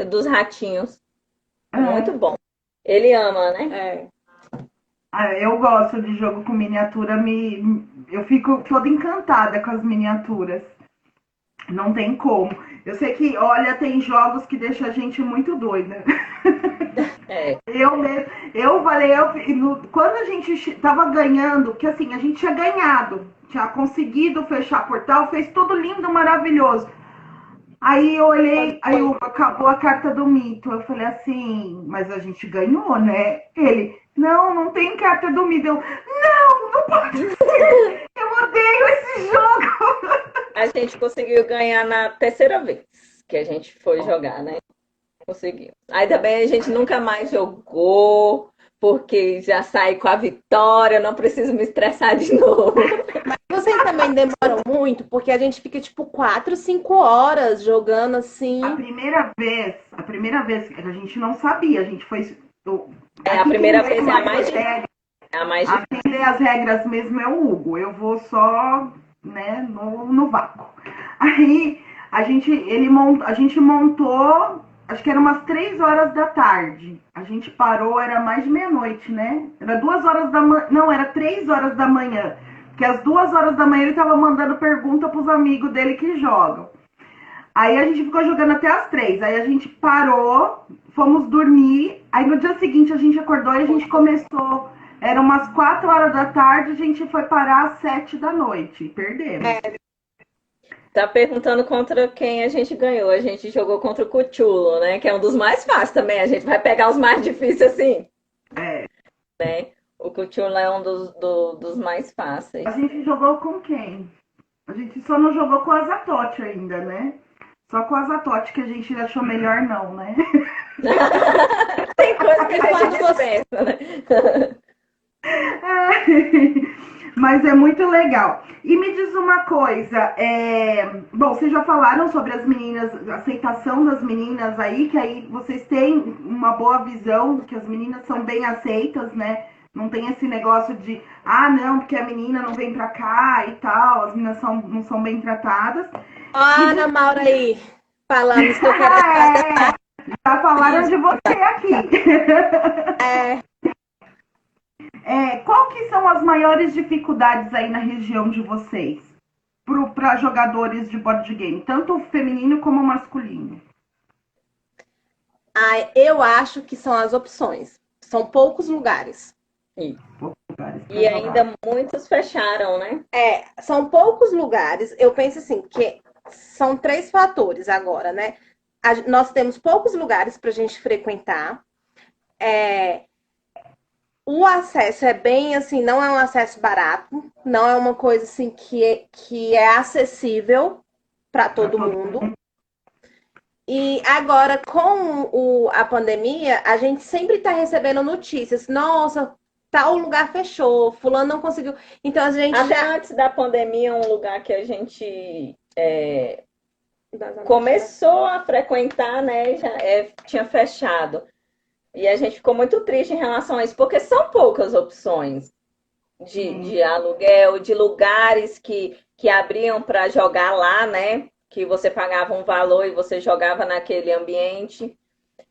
Dos ratinhos. Muito bom. Ele ama, né? Eu gosto de jogo com miniatura. Eu fico toda encantada com as miniaturas. Não tem como. Eu sei que, olha, tem jogos que deixam a gente muito doida. Quando a gente tava ganhando, que assim, a gente tinha ganhado, tinha conseguido fechar portal, fez tudo lindo, maravilhoso. Aí eu olhei, acabou a carta do mito. Eu falei assim, mas a gente ganhou, né? Ele, não tem carta do mito. Eu, não pode ser. Eu odeio esse jogo. A gente conseguiu ganhar na 3ª vez que a gente foi jogar, né? Conseguiu. Aí também a gente nunca mais jogou, porque já saí com a vitória, não preciso me estressar de novo. Mas vocês também demoram muito, porque a gente fica tipo 4, 5 horas jogando assim. A primeira vez que a gente não sabia, a gente foi. A primeira vez é a mais difícil. É a mais difícil. Atender as regras mesmo é o Hugo. Eu vou só, né, no vácuo. Aí a gente montou, acho que era umas 3 horas da tarde. A gente parou, era mais de meia-noite, né? Era 2 horas da manhã. Não, era 3 horas da manhã. Porque às 2 horas da manhã ele tava mandando pergunta pros amigos dele que jogam. Aí a gente ficou jogando até as 3. Aí a gente parou, fomos dormir. Aí no dia seguinte a gente acordou e a gente começou. Era umas 4 horas da tarde, a gente foi parar às 7 da noite. Perdemos. Tá perguntando contra quem a gente ganhou. A gente jogou contra o Cthulhu, né? Que é um dos mais fáceis também. A gente vai pegar os mais difíceis assim. Né? O Cthulhu é um dos mais fáceis. A gente jogou com quem? A gente só não jogou com a Zatote ainda, né? Só com a Zatote que a gente achou melhor não, né? Tem coisa que a gente dispensa, né? Mas é muito legal. E me diz uma coisa, bom, vocês já falaram sobre as meninas, a aceitação das meninas aí, que aí vocês têm uma boa visão, que as meninas são bem aceitas, né? Não tem esse negócio de, não, porque a menina não vem pra cá e tal, as meninas não são bem tratadas. Ó, a Ana Maura aí, falando isso que eu quero. Já falaram de você aqui. Qual que são as maiores dificuldades aí na região de vocês para jogadores de board game, tanto feminino como masculino? Eu acho que são as opções. São poucos lugares. E ainda muitos fecharam, né? São poucos lugares. Eu penso assim, que são 3 fatores agora, né? Nós temos poucos lugares para a gente frequentar. O acesso é bem assim, não é um acesso barato, não é uma coisa assim que é acessível para todo mundo. E agora, com a pandemia, a gente sempre está recebendo notícias. Nossa, tal lugar fechou, fulano não conseguiu. Então a gente até antes da pandemia, um lugar que a gente começou a frequentar, né, já tinha fechado. E a gente ficou muito triste em relação a isso, porque são poucas opções de aluguel, de lugares que abriam para jogar lá, né? Que você pagava um valor e você jogava naquele ambiente.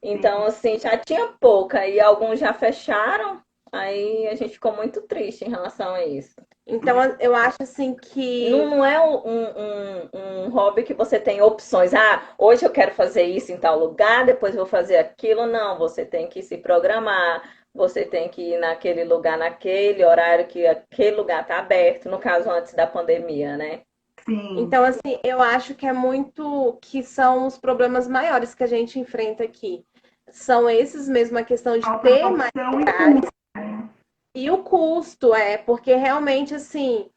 Então, assim, já tinha pouca e alguns já fecharam. Aí a gente ficou muito triste em relação a isso. Então, eu acho assim que... Não é um hobby que você tem opções. Hoje eu quero fazer isso em tal lugar, depois vou fazer aquilo. Não, você tem que se programar. Você tem que ir naquele lugar, naquele horário que aquele lugar está aberto. No caso, antes da pandemia, né? Sim. Então, assim, eu acho que é muito... que são os problemas maiores que a gente enfrenta aqui. São esses mesmo, a questão de ter mais lugares. E o custo, porque realmente, assim,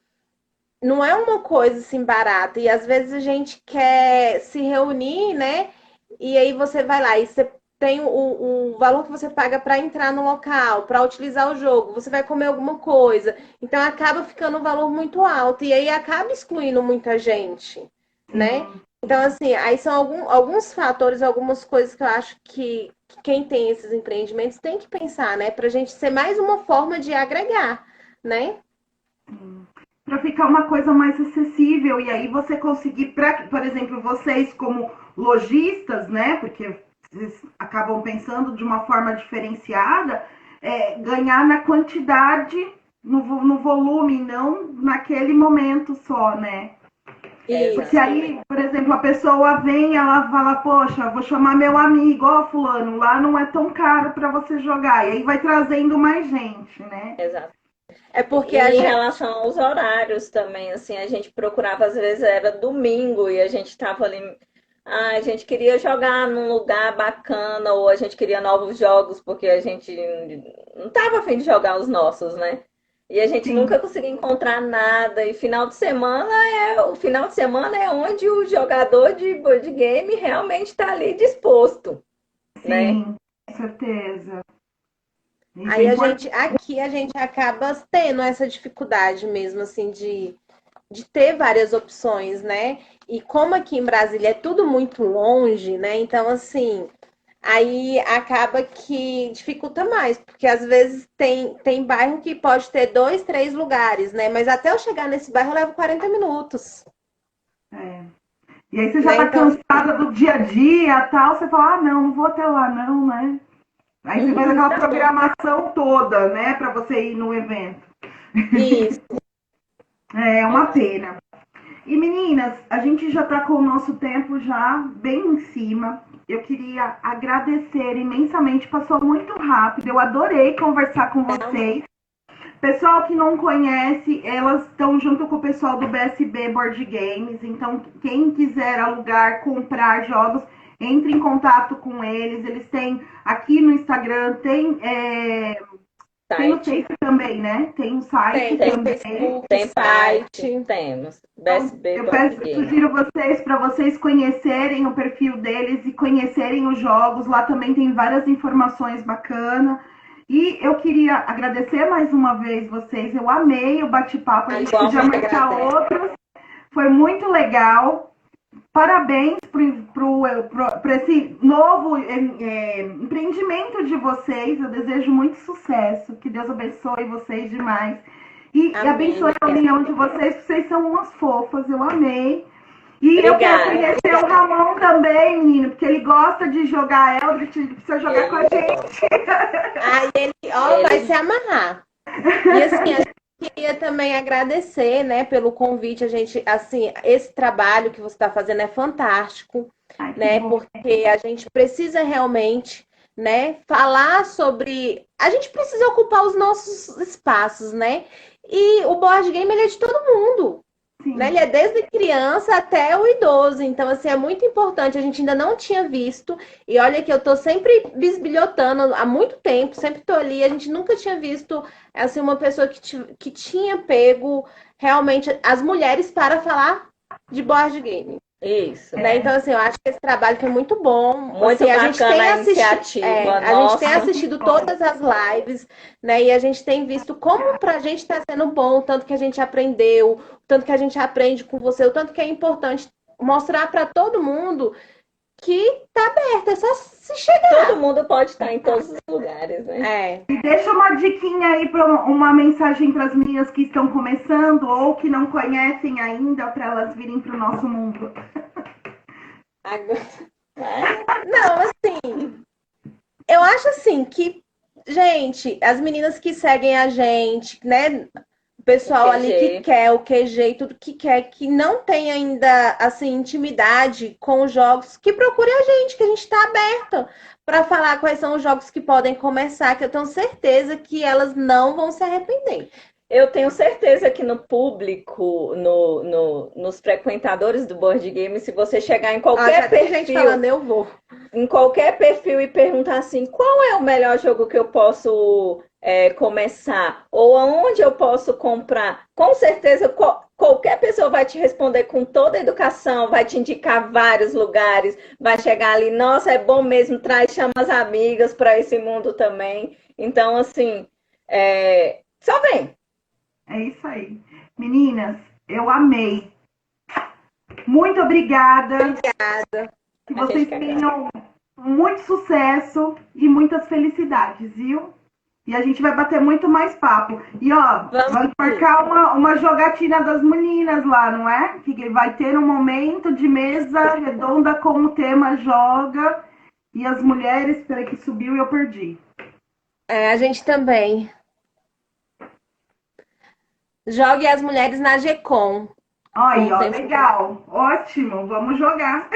não é uma coisa, assim, barata. E às vezes a gente quer se reunir, né? E aí você vai lá e você tem o valor que você paga para entrar no local, para utilizar o jogo. Você vai comer alguma coisa. Então acaba ficando um valor muito alto. E aí acaba excluindo muita gente, né? Então, assim, aí são alguns fatores, algumas coisas que eu acho que quem tem esses empreendimentos tem que pensar, né? Pra gente ser mais uma forma de agregar, né? Para ficar uma coisa mais acessível e aí você conseguir, por exemplo, vocês como lojistas, né? Porque vocês acabam pensando de uma forma diferenciada, ganhar na quantidade, no volume, não naquele momento só, né? Porque aí, por exemplo, a pessoa vem, ela fala, poxa, vou chamar meu amigo, fulano, lá não é tão caro para você jogar. E aí vai trazendo mais gente, né? Exato. É porque em relação aos horários também, assim, a gente procurava, às vezes era domingo e a gente tava ali, a gente queria jogar num lugar bacana ou a gente queria novos jogos porque a gente não tava a fim de jogar os nossos, né? E a gente nunca conseguia encontrar nada. E final de semana é onde o jogador de board game realmente está ali disposto. Sim, né? Com certeza. Aí a gente acaba tendo essa dificuldade mesmo, assim, de de ter várias opções, né? E como aqui em Brasília é tudo muito longe, né? Então, assim, aí acaba que dificulta mais, porque às vezes tem bairro que pode ter 2, 3 lugares, né? Mas até eu chegar nesse bairro eu levo 40 minutos. É. E aí você já Né? tá Então, cansada do dia a dia e tal, você fala, ah, não vou até lá não, né? Aí você faz aquela programação toda, né, pra você ir no evento. isso. É uma pena. E meninas, a gente já tá com o nosso tempo já bem em cima. Eu queria agradecer imensamente, passou muito rápido. Eu adorei conversar com vocês. Pessoal que não conhece, elas estão junto com o pessoal do BSB Board Games. Então, quem quiser alugar, comprar jogos, entre em contato com eles. Eles têm aqui no Instagram, tem no Site. Face também, né? Tem um site Tem também. Facebook, Tem site. temos. Então, BSB eu Board Game. sugiro vocês para vocês conhecerem o perfil deles e conhecerem os jogos. Lá também tem várias informações bacanas. E eu queria agradecer mais uma vez vocês. Eu amei o bate-papo. A gente podia marcar outros. Foi muito legal. Parabéns por esse novo empreendimento de vocês. Eu desejo muito sucesso. Que Deus abençoe vocês demais. E abençoe a união de vocês, porque vocês são umas fofas. Eu amei. E eu quero conhecer o Ramon também, menino, porque ele gosta de jogar Eldritch, ele precisa jogar com a gente. Aí ele vai se amarrar. E assim, a gente queria também agradecer, né, pelo convite. A gente, assim, esse trabalho que você está fazendo é fantástico, né? Porque a gente precisa realmente, né, falar sobre. A gente precisa ocupar os nossos espaços, né? E o board game ele é de todo mundo. Né? Ele é desde criança até o idoso. Então, assim, é muito importante. A gente ainda não tinha visto. E olha que eu tô sempre bisbilhotando há muito tempo, sempre tô ali. A gente nunca tinha visto assim, uma pessoa que tinha pego realmente as mulheres para falar de board game. Isso. Né? Então, assim, eu acho que esse trabalho foi muito bom. Muito assim, bacana a iniciativa. A gente tem assistido todas as lives, né? E a gente tem visto como pra gente tá sendo bom, o tanto que a gente aprendeu, o tanto que a gente aprende com você, o tanto que é importante mostrar para todo mundo que tá aberto, é só se chegar. Todo mundo pode estar em todos os lugares, né? É. E deixa uma diquinha aí, uma mensagem para as meninas que estão começando ou que não conhecem ainda, para elas virem para o nosso mundo. Não, assim, eu acho assim que, gente, as meninas que seguem a gente, né? O pessoal ali que quer o QG e tudo que quer, que não tem ainda, assim, intimidade com os jogos, que procure a gente, que a gente está aberta para falar quais são os jogos que podem começar, que eu tenho certeza que elas não vão se arrepender. Eu tenho certeza que no público, nos frequentadores do board game, se você chegar em qualquer perfil, tem gente falando, eu vou. Em qualquer perfil e perguntar assim, qual é o melhor jogo que eu posso começar? Ou aonde eu posso comprar? Com certeza, qualquer pessoa vai te responder com toda a educação, vai te indicar vários lugares, vai chegar ali, nossa, é bom mesmo, chama as amigas para esse mundo também. Então, assim, só vem. É isso aí. Meninas, eu amei. Muito obrigada. Obrigada. Que vocês tenham muito sucesso e muitas felicidades, viu? E a gente vai bater muito mais papo. E, ó, vamos marcar uma jogatina das meninas lá, não é? Que vai ter um momento de mesa redonda com o tema Joga. E as mulheres, espera que subiu e eu perdi. A gente também. Jogue as mulheres na GCon. Aí, ó, legal. Ótimo, vamos jogar.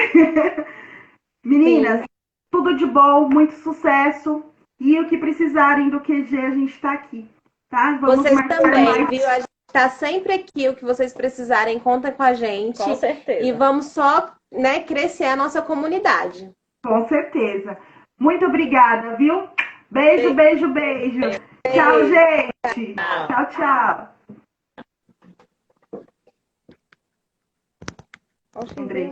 Meninas, sim, tudo de bom, muito sucesso. E o que precisarem do QG, a gente tá aqui, tá? Vamos vocês também, viu? A gente tá sempre aqui. O que vocês precisarem, conta com a gente. Com certeza. E vamos só, né, crescer a nossa comunidade. Com certeza. Muito obrigada, viu? Beijo, beijo, beijo. Tchau, gente. Tchau, tchau. Lembrei.